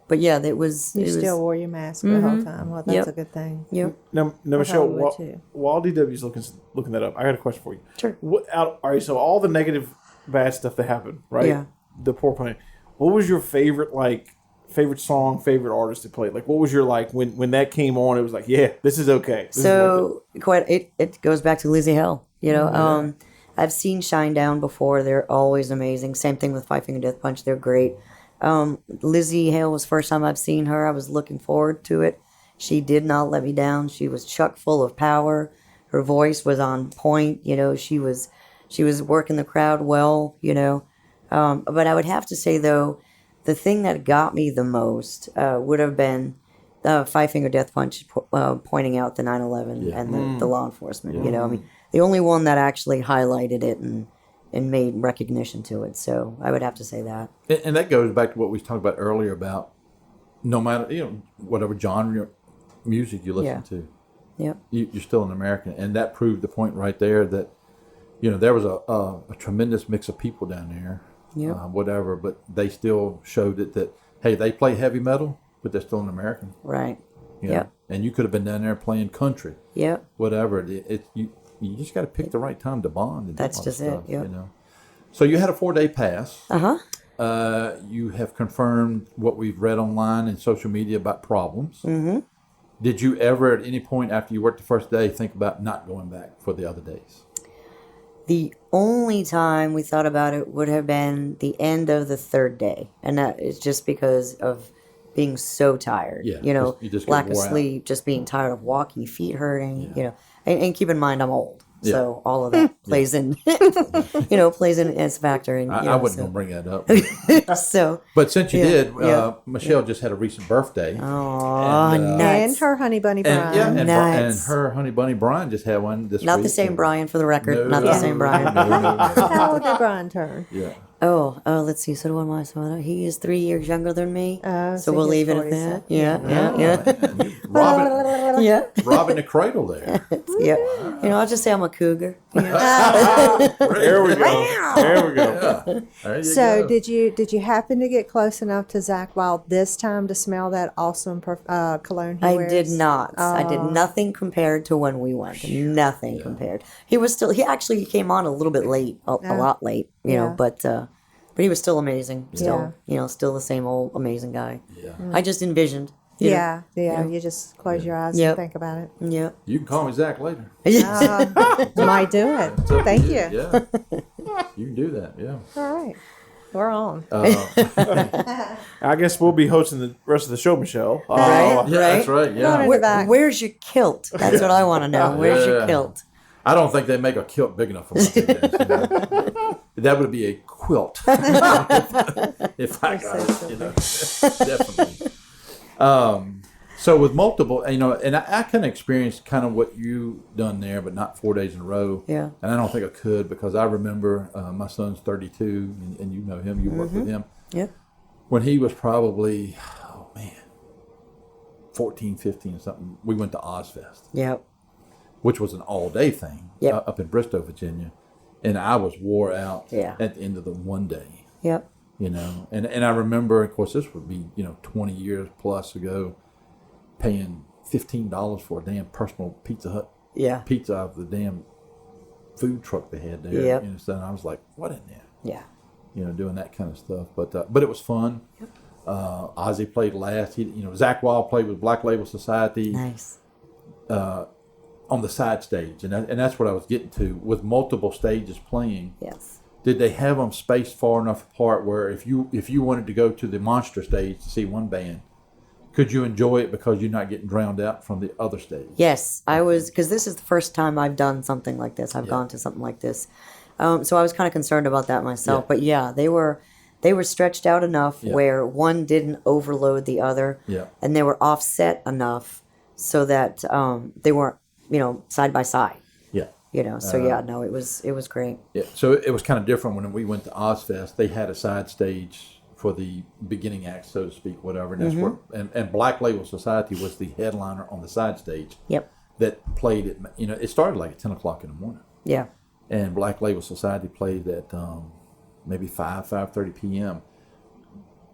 But yeah, You still wore your mask the whole time. Well, that's Yep. a good thing. Yep. Now Michelle, probably would too. while DW's looking that up, I got a question for you. Sure. All right, so all the negative, bad stuff that happened, right? Yeah. The poor playing. What was your favorite song, favorite artist to play? Like, what was your when that came on? It was like, yeah, this is okay. This is So it goes back to Lizzie Hell. I've seen Shine Down before. They're always amazing. Same thing with Five Finger Death Punch. They're great. Lizzie Hale was the first time I've seen her. I was looking forward to it. She did not let me down. She was chock full of power. Her voice was on point. She was working the crowd well. But I would have to say though, the thing that got me the most would have been Five Finger Death Punch pointing out the 9/11 and the law enforcement. The only one that actually highlighted it and made recognition to it. So I would have to say that. And that goes back to what we talked about earlier about no matter, whatever genre music you listen to, Yep. you're still an American. And that proved the point right there that, there was a tremendous mix of people down there, Yep. whatever, but they still showed it that, hey, they play heavy metal, but they're still an American. Right. you know? Yep. And you could have been down there playing country, Yep. whatever. You just got to pick the right time to bond. And do That's all that just it, stuff, yep. You know. So you had a 4-day pass. Uh-huh. You have confirmed what we've read online and social media about problems. Mm-hmm. Did you ever, at any point after you worked the first day, think about not going back for the other days? The only time we thought about it would have been the end of the third day. And that is just because of being so tired. Yeah, You know, you just get lack of wore out. sleep, just being tired of walking, feet hurting, you know. And keep in mind, I'm old. Yeah. So all of that plays in, plays in as a factor. And, I wasn't going to bring that up. So, But since you Yeah, did, yeah. Michelle just had a recent birthday. oh, And, nuts. And her honey bunny Brian. and Nuts. her honey bunny Brian just had one this Not week. the same Brian, for the record. No, Not the same Brian. No, no. How old did Brian turn? Yeah. Oh, let's see. So do am I. So he is 3 years younger than me. Oh, so so we'll he's leave it at that. 47. Yeah. Robbing, Yeah. robbing the cradle there. Yeah. I'll just say I'm a cougar. There we go. There we go. Yeah. There you So go. did you happen to get close enough to Zach Wild this time to smell that awesome cologne he I wears? did not. I did nothing compared to when we went. Nothing compared. He actually came on a little bit late, a lot late, you know, Yeah. but he was still amazing. Still, still the same old amazing guy. Yeah. I just envisioned. you know. Yeah. Yeah. You just close your eyes Yep. and think about it. Yeah. You can call me Zach later. Might do it. It's up to Thank you. Yeah. You can do that. Yeah. All right. We're on. I guess we'll be hosting the rest of the show, Michelle. Right? Yeah, that's right. Go Yeah. in the back. Where's your kilt? That's what I want to know. Where's your Yeah. kilt? I don't think they make a kilt big enough for my kids, you know. That would be a quilt. if I got it, you know. Definitely. So with multiple, and I can experience kind of what you done there, but not 4 days in a row. Yeah. And I don't think I could because I remember my son's 32, and you know him, you worked with him. Yep. When he was probably, 14, 15 or something, we went to Ozfest, Yep. which was an all-day thing Yep. up in Bristow, Virginia. And I was wore out Yeah. at the end of the one day, Yep. And I remember, of course, this would be, 20 years plus ago, paying $15 for a damn personal Pizza Hut Yeah. pizza out of the damn food truck they had there. Yep. So I was like, what in there? Yeah. Doing that kind of stuff. But it was fun. Ozzy played last. Zach Wild played with Black Label Society. Nice. on the side stage, and that's what I was getting to with multiple stages playing. Yes. Did they have them spaced far enough apart where if you wanted to go to the monster stage to see one band, could you enjoy it because you're not getting drowned out from the other stage? Yes, I was, because this is the first time I've done something like this. I've gone to something like this, so I was kind of concerned about that myself. Yeah. But yeah, they were stretched out enough where one didn't overload the other, and they were offset enough so that they weren't, side by side. Yeah. So no, it was great. Yeah. So it was kind of different when we went to Ozfest. They had a side stage for the beginning act, so to speak, whatever. And that's where and Black Label Society was the headliner on the side stage. Yep. That played at it started like at 10 o'clock in the morning. Yeah. And Black Label Society played at maybe 5:30 p.m.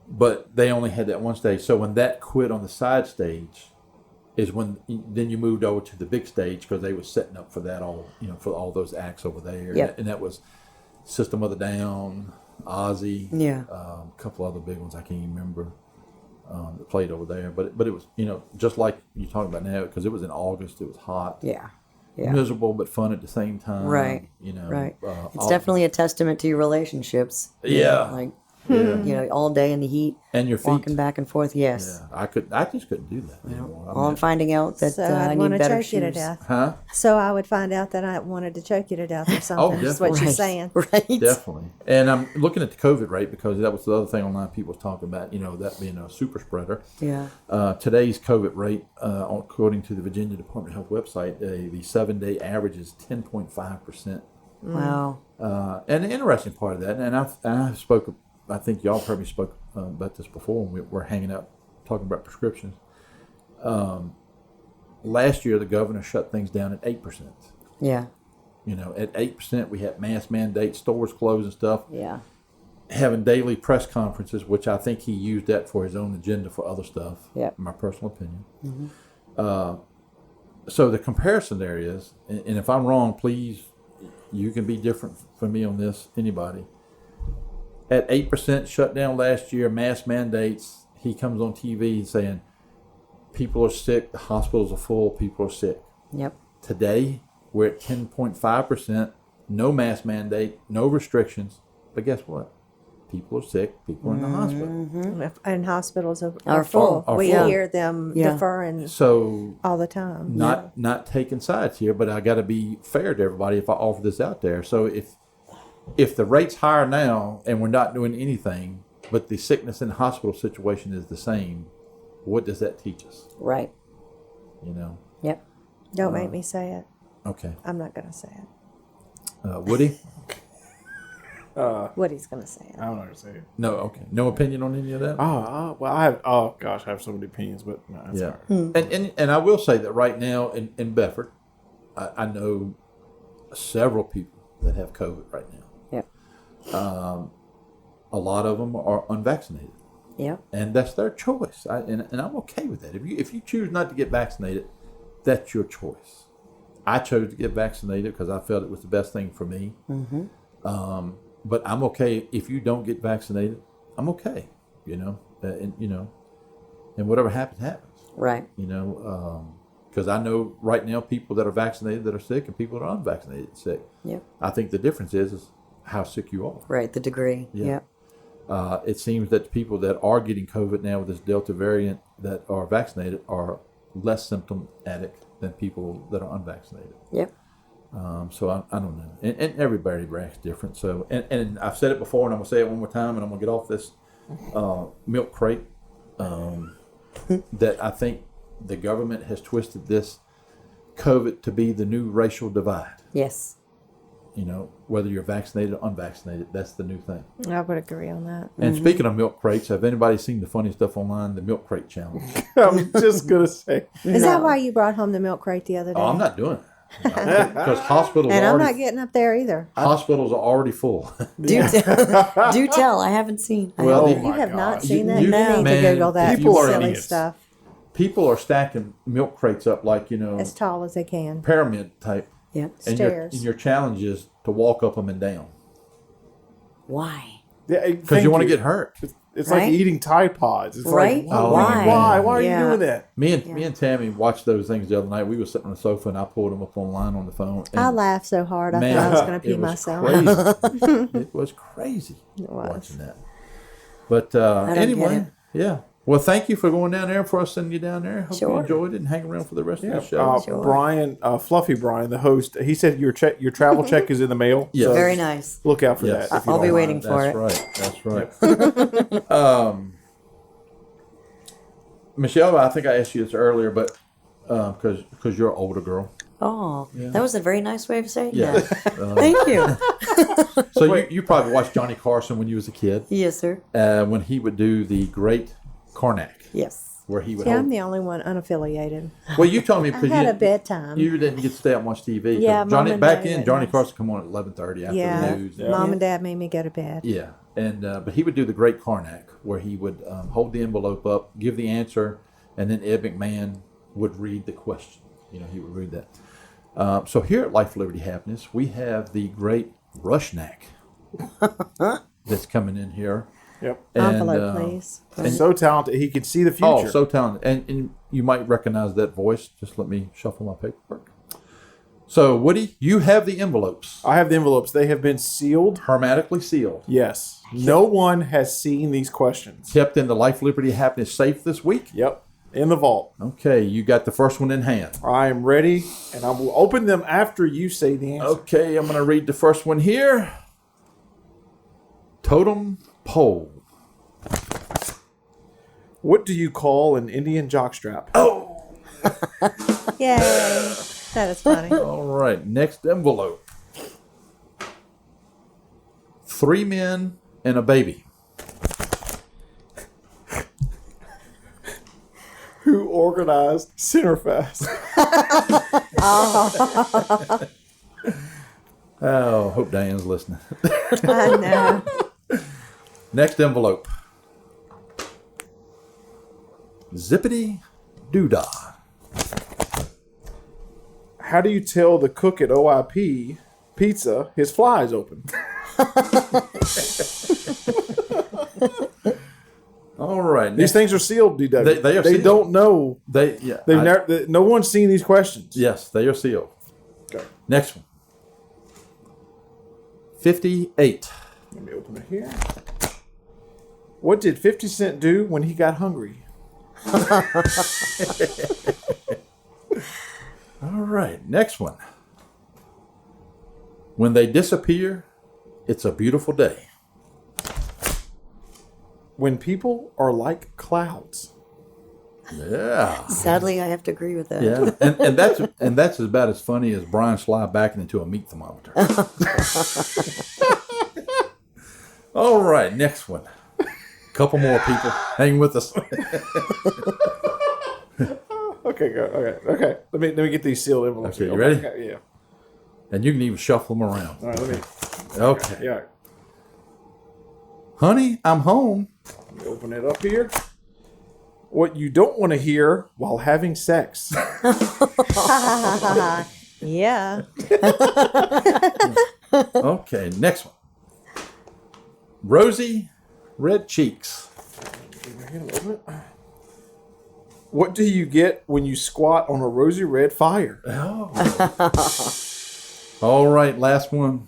But they only had that one stage. So when that quit on the side stage, is when then you moved over to the big stage because they were setting up for that for all those acts over there. Yep. And that was System of the Down, Ozzy, a couple other big ones I can't even remember that played over there. But it was just like you talking about now because it was in August. It was hot. Yeah. Miserable but fun at the same time. Right. Right. It's definitely a testament to your relationships. Yeah. All day in the heat and your feet walking back and forth. Yes. Yeah. I just couldn't do that anymore. I'm finding out that So I I'd need want to better choke you to shoes. death. Huh? So I would find out that I wanted to choke you to death or something. That's what definitely. you're saying. Right. Definitely. And I'm looking at the COVID rate because that was the other thing online people was talking about, that being a super spreader. Yeah. Today's COVID rate, according to the Virginia Department of Health website, the 7-day average is 10.5%. Wow. And the interesting part of that, and I spoke, I think y'all probably spoke about this before when we were hanging out talking about prescriptions. Last year, the governor shut things down at 8%. Yeah. At 8%, we had mask mandates, stores closed and stuff. Yeah. Having daily press conferences, which I think he used that for his own agenda for other stuff. Yeah. My personal opinion. So the comparison there is, and if I'm wrong, please, you can be different from me on this, anybody. At 8% shut down last year, mask mandates, he comes on TV saying, people are sick, the hospitals are full, people are sick. Yep. Today, we're at 10.5%, no mask mandate, no restrictions. But guess what? People are sick, people are in the hospital. And hospitals are full. full. We hear them deferring So all the time. not taking sides here, but I got to be fair to everybody if I offer this out there. So if the rate's higher now and we're not doing anything, but the sickness in the hospital situation is the same, what does that teach us? Right. Yep. Don't make me say it. Okay. I'm not going to say it. Woody? Woody's going to say it. I'm not gonna say it. No. Okay. No opinion on any of that. Well, I have. Oh gosh, I have so many opinions, but no, that's all right. And I will say that right now in Bedford, I know several people that have COVID right now. Yeah. A lot of them are unvaccinated. Yeah. And that's their choice. And I'm okay with that. If you choose not to get vaccinated, that's your choice. I chose to get vaccinated because I felt it was the best thing for me. Mm-hmm. But I'm okay if you don't get vaccinated. I'm okay. And whatever happens, happens. Right. Because I know right now people that are vaccinated that are sick and people that are unvaccinated sick. Yep. I think the difference is how sick you are. Right. The degree. Yeah. It seems that the people that are getting COVID now with this Delta variant that are vaccinated are less symptomatic than people that are unvaccinated. Yep. So I don't know. And everybody reacts different. So, and I've said it before and I'm going to say it one more time and I'm going to get off this milk crate that I think the government has twisted this COVID to be the new racial divide. Yes. Whether you're vaccinated or unvaccinated, that's the new thing. I would agree on that. And speaking of milk crates, have anybody seen the funny stuff online, the milk crate challenge? I'm just gonna say. Is that why you brought home the milk crate the other day? Oh, I'm not doing it. Because hospitals And are I'm already, not getting up there either. hospitals are already full. Do tell. I haven't seen. Well, You have not seen that? you- You need man, to Google that people are silly idiots. stuff People are stacking milk crates up like, as tall as they can. pyramid type. Yep. And Stairs. your challenge is to walk up them and down. Why? Yeah, Because you want to get hurt. it's Right? like eating Tide Pods. It's Right? like, Oh, Why? why are Yeah. you doing that? Me and Tammy watched those things the other night. We were sitting on the sofa and I pulled them up online on the phone. And I laughed so hard I man, thought I was going to pee it was myself. crazy. It was crazy was. watching that. But don't get anyway, it. yeah. Well, thank you for going down there, for us sending you down there. Hope you Sure. enjoyed it and hang around for the rest of the show. Sure. Brian, Fluffy Brian, the host, he said your travel check is in the mail. Yes. So Very nice. look out for Yes. that. if you I'll don't be mind. waiting for it. That's right. Michelle, I think I asked you this earlier, but because you're an older girl. Oh, that was a very nice way of saying Yeah. that. Thank you. So you probably watched Johnny Carson when you was a kid, Yes, sir. when he would do the Great Karnak, Yes. where he would See, I'm hold. the only one unaffiliated. Well, you told me I because had you, a bedtime. you didn't get to stay up and watch TV. 'cause Yeah, Mom Johnny and back Dad then went Johnny nice. Carson come on at 11:30 after Yeah, the news. Mom and Dad made me go to bed. Yeah, and but he would do the Great Karnak, where he would hold the envelope up, give the answer, and then Ed McMahon would read the question. You know, he would read that. So here at Life, Liberty, Happiness, we have the Great Rushnak that's coming in here. Yep. Envelope, please. He's so talented. He can see the future. Oh, so talented. And you might recognize that voice. Just let me shuffle my paperwork. So, Woody, you have the envelopes. I have the envelopes. They have been sealed. Hermetically sealed. Yes. No one has seen these questions. Kept in the Life, Liberty, Happiness safe this week. Yep. In the vault. Okay, you got the first one in hand. I am ready, and I will open them after you say the answer. Okay, I'm going to read the first one here. Totem pole. What do you call an Indian jockstrap? Oh! Yay. That is funny. All right, next envelope. 3 men and a baby. Who organized Centerfest? Oh, hope Diane's listening. I know. Next envelope. Zippity doodah. How do you tell the cook at OIP Pizza his fly is open? All right. These things are sealed, DW. They are They sealed. don't know. They've Never. No one's seen these questions. Yes, they are sealed. Okay. Next one. 58. Let me open it here. What did 50 Cent do when he got hungry? All right. Next one. When they disappear, it's a beautiful day. When people are like clouds. Yeah. Sadly, I have to agree with that. Yeah. And that's about as funny as Brian Sly backing into a meat thermometer. All right. Next one. Couple more people. Hang with us. Okay, go. Okay. Let me get these sealed envelopes. Okay, you ready? Okay, yeah. And you can even shuffle them around. All right, let me. Okay. Yeah. Honey, I'm home. Let me open it up here. What you don't want to hear while having sex. Yeah. Okay, next one. Rosy red cheeks. What do you get when you squat on a rosy red fire? All right, last one.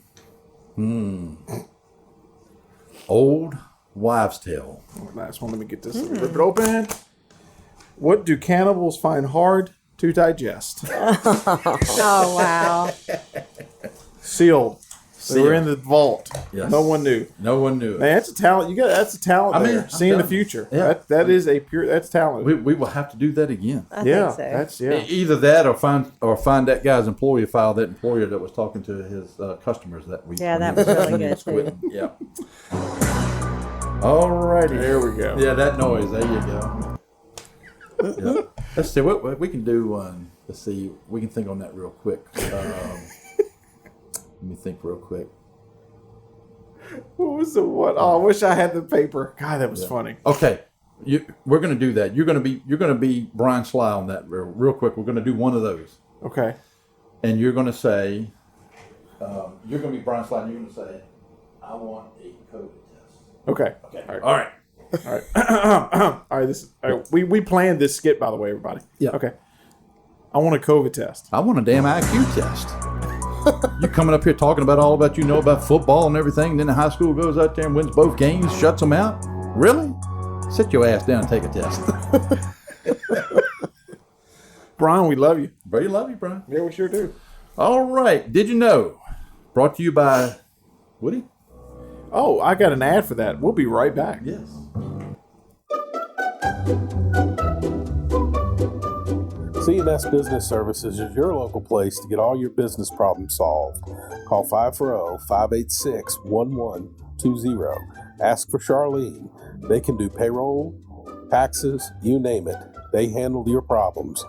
Old wives' tale. Last one. Let me get this. Rip it open. What do cannibals find hard to digest? Oh, wow. Sealed. They were in the vault. Yes. No one knew. No one knew it. Man, that's a talent. That's a talent. I mean, there. I'm Seeing the telling you. future. Yeah. That is a pure. That's talent. We will have to do that again. I yeah, think so. that's yeah. Either that or find that guy's employee file, that employer that was talking to his customers that week. Yeah, when that he was really when he good, was quitting. Yeah. All righty. There we go. Yeah, that noise. There you go. Yeah. Let's see what we can do. Let's see. We can think on that real quick. Let me think real quick. What was the what? Oh, I wish I had the paper. God, that was funny. Okay, we're going to do that. You're going to be Brian Sly on that real quick. We're going to do one of those, Okay. and you're going to say, you're going to be Brian Sly, and you're going to say, I want a COVID test. Okay. Okay. All right. All right. All right. All right. We planned this skit, by the way, everybody. Yeah. Okay. I want a COVID test. I want a damn IQ test. You coming up here talking about all about you know about football and everything, then the high school goes out there and wins both games, shuts them out? Really? Sit your ass down and take a test. Brian, we love you. Very love you, Brian. Yeah, we sure do. All right. Did you know? Brought to you by Woody. Oh, I got an ad for that. We'll be right back. Yes. C&S Business Services is your local place to get all your business problems solved. Call 540-586-1120. Ask for Charlene. They can do payroll, taxes, you name it. They handle your problems.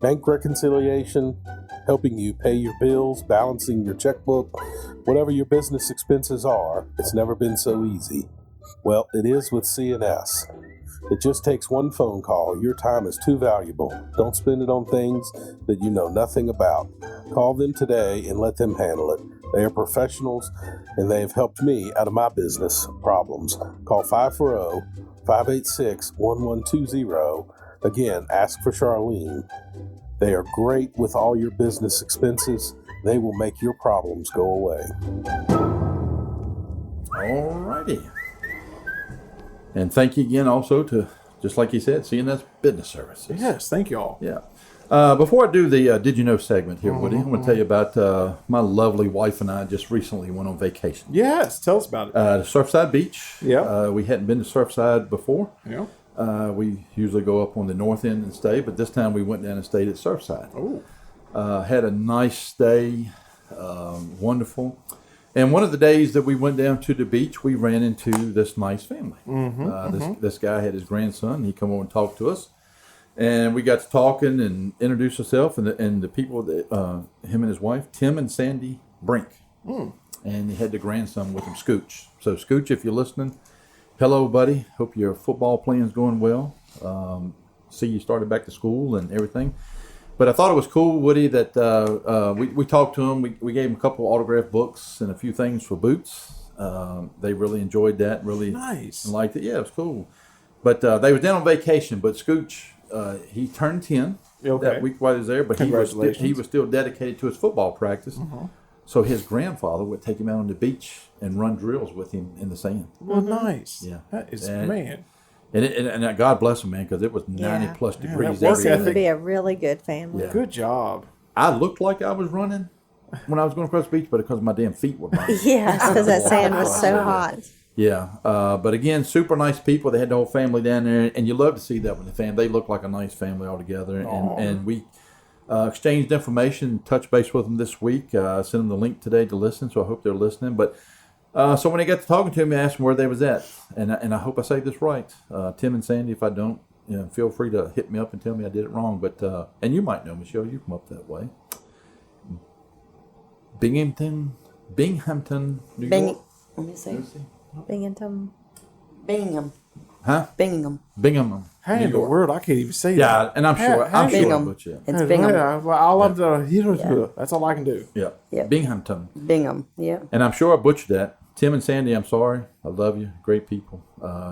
Bank reconciliation, helping you pay your bills, balancing your checkbook, whatever your business expenses are, it's never been so easy. Well, it is with C&S. It just takes one phone call. Your time is too valuable. Don't spend it on things that you know nothing about. Call them today and let them handle it. They are professionals, and they have helped me out of my business problems. Call 540-586-1120. Again, ask for Charlene. They are great with all your business expenses. They will make your problems go away. All righty. And thank you again also to, just like you said, C&S Business Services. Yes, thank you all. Yeah. Before I do the Did You Know segment here, Woody, I'm going to tell you about my lovely wife and I just recently went on vacation. Yes, tell us about it. To Surfside Beach. Yeah. We hadn't been to Surfside before. Yeah. We usually go up on the north end and stay, but this time we went down and stayed at Surfside. Oh. Had a nice stay, wonderful. And one of the days that we went down to the beach, we ran into this nice family. This guy had his grandson. He come over and talked to us, and we got to talking and introduced ourselves and the people that him and his wife, Tim and Sandy Brink, and he had the grandson with him, Scooch. So Scooch, if you're listening, hello, buddy. Hope your football playing's going well. See you started back to school and everything. But I thought it was cool, Woody, that we talked to him. We gave him a couple autograph books and a few things for Boots. They really enjoyed that. Really nice. Liked it. Yeah, it was cool. But they was down on vacation. But Scooch, he turned 10 that week while he was there. But he was still dedicated to his football practice. So his grandfather would take him out on the beach and run drills with him in the sand. Well, nice. Yeah. That is, man. And God bless him, man, because it was 90 plus degrees that work every ethic. day. It'd be a really good family. Yeah. Good job. I looked like I was running when I was going across the beach, but because my damn feet were burning. Yes, because that sand was so hot. Yeah, but again, super nice people. They had the whole family down there, and you love to see that when the family. They look like a nice family all together. And we exchanged information, touched base with them this week. Sent them the link today to listen, so I hope they're listening. But so when they got to talking to me, I asked them where they was at, and I hope I say this right. Tim and Sandy, if I don't, feel free to hit me up and tell me I did it wrong. But and you might know, Michelle, you come up that way. Binghamton, New York. Let me see. Binghamton. Bingham. Huh? Bingham. Bingham. How in the York. world? I can't even say that. Yeah, and I'm sure I Bingham. butchered it. It's Bingham. That's all I can do. Yeah. Yeah. Binghamton. Bingham. Yeah. And I'm sure I butchered that. Tim and Sandy, I'm sorry. I love you. Great people.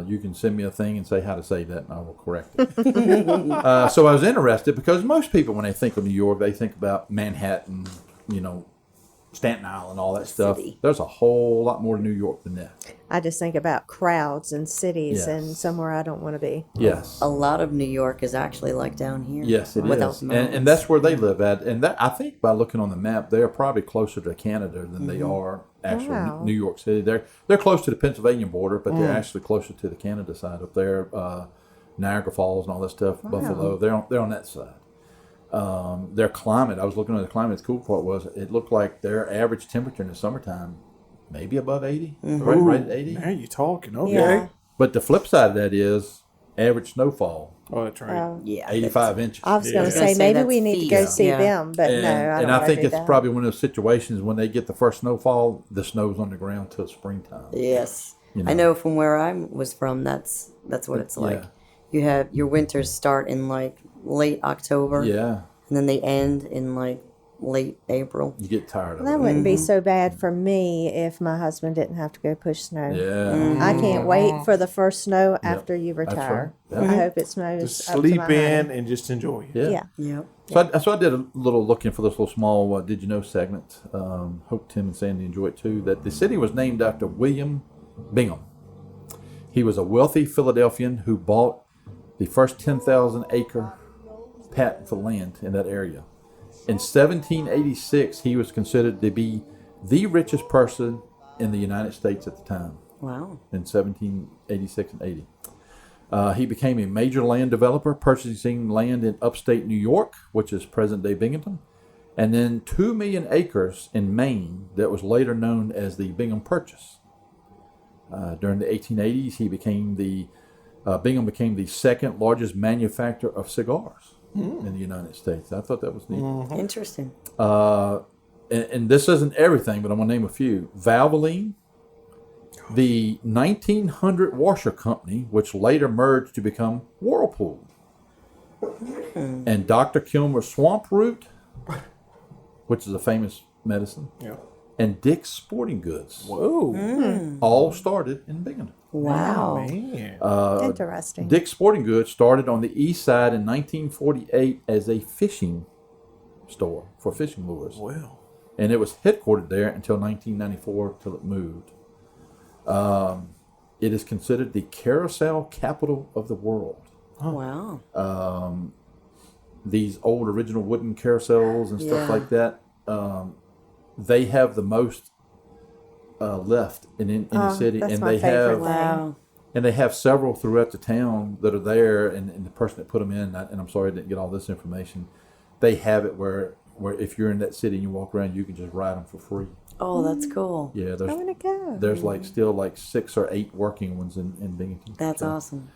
You can send me a thing and say how to say that, and I will correct it. So I was interested because most people, when they think of New York, they think about Manhattan, Staten Island, all that stuff. City. There's a whole lot more to New York than that. I just think about crowds and cities Yes. and somewhere I don't want to be. Yes. A lot of New York is actually like down here. Yes, it without is. mountains. And that's where they live at. And that, I think by looking on the map, they're probably closer to Canada than they are actually Wow. New York City. They're close to the Pennsylvania border, but they're actually closer to the Canada side up there. Niagara Falls and all that stuff, Buffalo. They're on that side. Their climate, I was looking at the climate, the cool part was it looked like their average temperature in the summertime maybe above 80, right at 80. Now you talking. Okay. Yeah. But the flip side of that is average snowfall, Oh, that's right. Yeah. 85 inches. I was going to Yeah. say maybe That's we need to go feet. see Yeah. them, but and, no, I don't and I wanna think do it's that. probably one of those situations when they get the first snowfall, the snow's on the ground till springtime. Yes. You I know from where I was from, that's what it's like. Yeah. You have your winters start in like late October. Yeah. And then they end in like late April. You get tired of That it. wouldn't be so bad for me if my husband didn't have to go push snow. Yeah. I can't wait for the first snow after you That's retire. right. I hope it snows. Just up to sleep my in honey. and just enjoy it. Yeah. Yeah. Yep. So I did a little looking for this little small Did You Know segment. Hope Tim and Sandy enjoy it too. That the city was named after William Bingham. He was a wealthy Philadelphian who bought the first 10,000 acre patent for land in that area. In 1786, he was considered to be the richest person in the United States at the time. Wow. In 1786 and 80. He became a major land developer, purchasing land in upstate New York, which is present-day Binghamton, and then 2 million acres in Maine that was later known as the Bingham Purchase. During the 1880s, Bingham became the second largest manufacturer of cigars in the United States. I thought that was neat. Interesting. And this isn't everything, but I'm going to name a few. Valvoline, the 1900 washer company, which later merged to become Whirlpool, and Dr. Kilmer's swamp root, which is a famous medicine, and Dick's Sporting Goods. Whoa. All started in Binghamton. Wow. Man. Interesting. Dick's Sporting Goods started on the east side in 1948 as a fishing store for fishing lures. Well. And it was headquartered there until 1994 till it moved. It is considered the carousel capital of the world. Wow. These old original wooden carousels and stuff like that, they have the most left in the city, that's and my they favorite have thing. Wow. and they have several throughout the town that are there. And the person that put them in, and I'm sorry I didn't get all this information, they have it where if you're in that city and you walk around, you can just ride them for free. Oh, that's cool. Yeah, I want to go. there's still 6 or 8 working ones in Binghamton. That's So, awesome.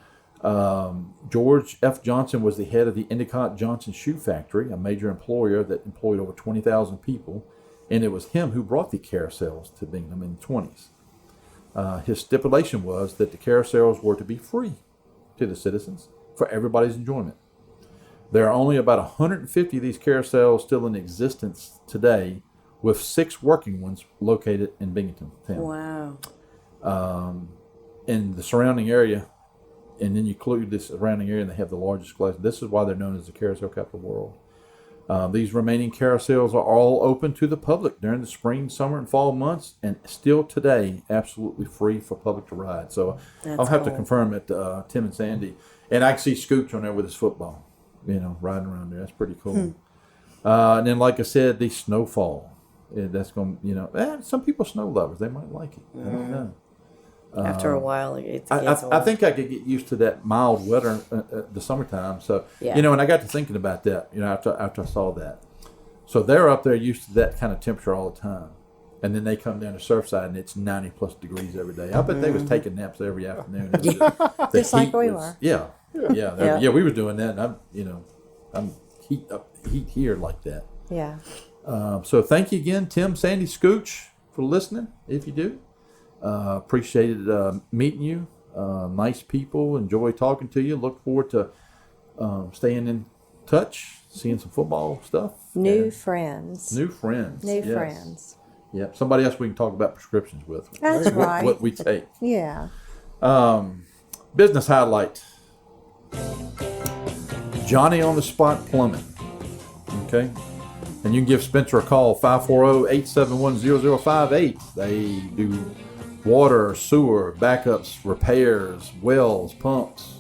George F. Johnson was the head of the Endicott Johnson Shoe Factory, a major employer that employed over 20,000 people, and it was him who brought the carousels to Bingham in the 20s. His stipulation was that the carousels were to be free to the citizens for everybody's enjoyment. There are only about 150 of these carousels still in existence today, with 6 working ones located in Binghamton town. Wow. In the surrounding area, and then you include this surrounding area, and they have the largest collection. This is why they're known as the carousel capital of the world. These remaining carousels are all open to the public during the spring, summer, and fall months, and still today absolutely free for public to ride. So I'll have to confirm it, Tim and Sandy. And I can see Scooch on there with his football, riding around there. That's pretty cool. And then, like I said, the snowfall. That's going to, some people snow lovers. They might like it. I don't know. After a while, it gets I think I could get used to that mild weather the summertime. So, Yeah. and I got to thinking about that, after I saw that. So they're up there used to that kind of temperature all the time. And then they come down to Surfside and it's 90 plus degrees every day. I bet they was taking naps every afternoon. The Just like heat we was- were. Yeah. Yeah. We was doing that. And I'm heat here like that. Yeah. So thank you again, Tim, Sandy, Scooch, for listening. If you do, appreciated meeting you. Nice people. Enjoy talking to you. Look forward to staying in touch, seeing some football stuff. New friends. New friends. New Yes. friends. Yeah. Somebody else we can talk about prescriptions with. That's right. What we take. Yeah. Business highlight. Johnny on the Spot Plumbing. Okay. And you can give Spencer a call, 540-871-0058. They do water, sewer, backups, repairs, wells, pumps.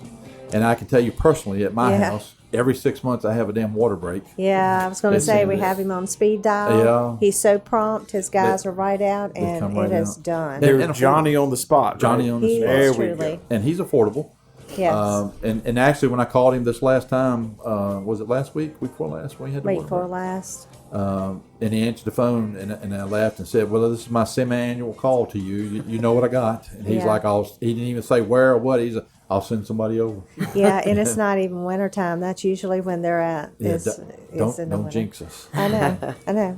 And I can tell you personally, at my house, every 6 months I have a damn water break. Yeah, I was going to They say send we it. have him on speed dial. Yeah. He's so prompt. His guys are right out, and come right it is out. done. They're- They're Johnny on the spot. Johnny right? on the He spot. is There we truly. go. And he's affordable. Yes. And actually, when I called him this last time, was it last week? Week before last? When he had the Wait water for break? last. And he answered the phone, and I laughed and said, "Well, this is my semi-annual call to you. You know what I got." And he's Yeah. like, he didn't even say where or what. He's, I'll send somebody over. Yeah, and it's not even wintertime. That's usually when they're at. Yeah, Is in the don't winter. jinx us. I know.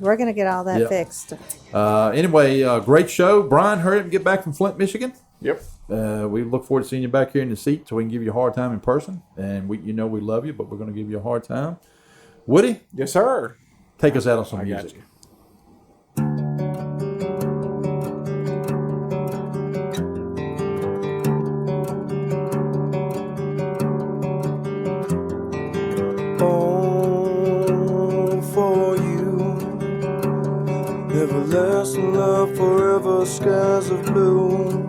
We're going to get all that Yep. fixed. Anyway, great show, Brian. Hurry up and get back from Flint, Michigan. Yep. We look forward to seeing you back here in the seat, so we can give you a hard time in person. And we love you, but we're going to give you a hard time. Woody, Yes, sir. take us out on some I got music. you. Oh, for you, everlasting love, forever skies of blue.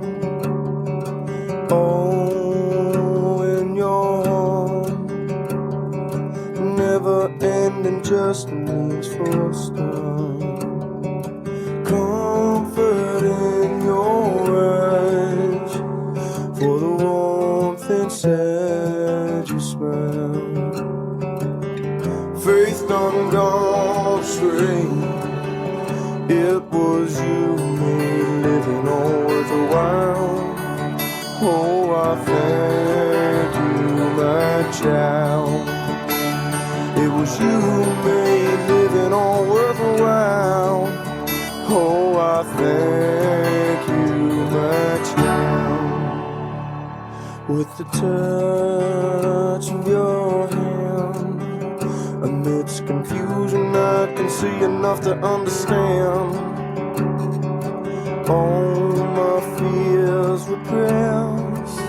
Oh, in your arms, never ending, just means for us done. Comfort in your eyes, for the warmth inside your smile. Faith done gone straight. It was you made living all worthwhile. Oh, I thank you, my child. It was you made living all worthwhile. Oh, I thank you, my child. With the touch of your hand, amidst confusion, I can see enough to understand. All my fears repressed.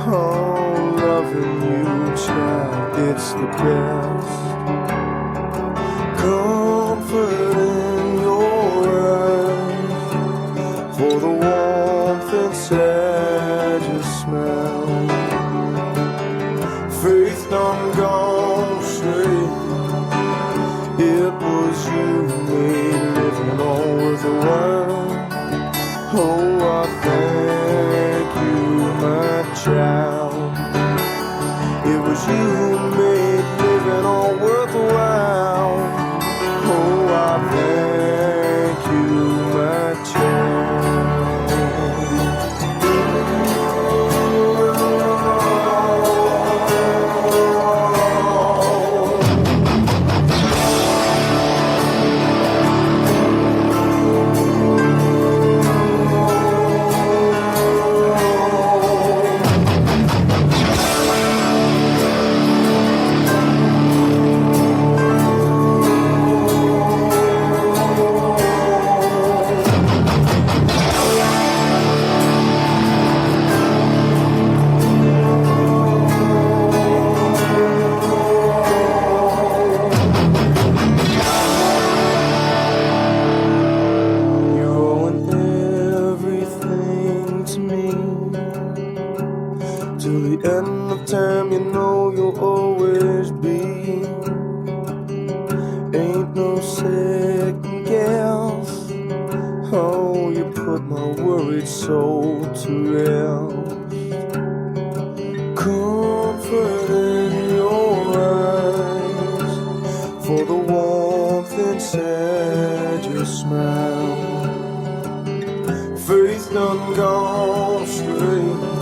Oh, loving you, child, it's the best. Comfort in your eyes, for the warmth inside your smile. Faith done gone straight. It was you made living all worthwhile. Oh, I thank you, my child. It was you made living all worthwhile. Oh, I thank you, my child. Till the end of time, you know you'll always be. Ain't no second guess. Oh, you put my worried soul to rest. Comfort in your eyes, for the warmth inside your smile. Faith done gone straight.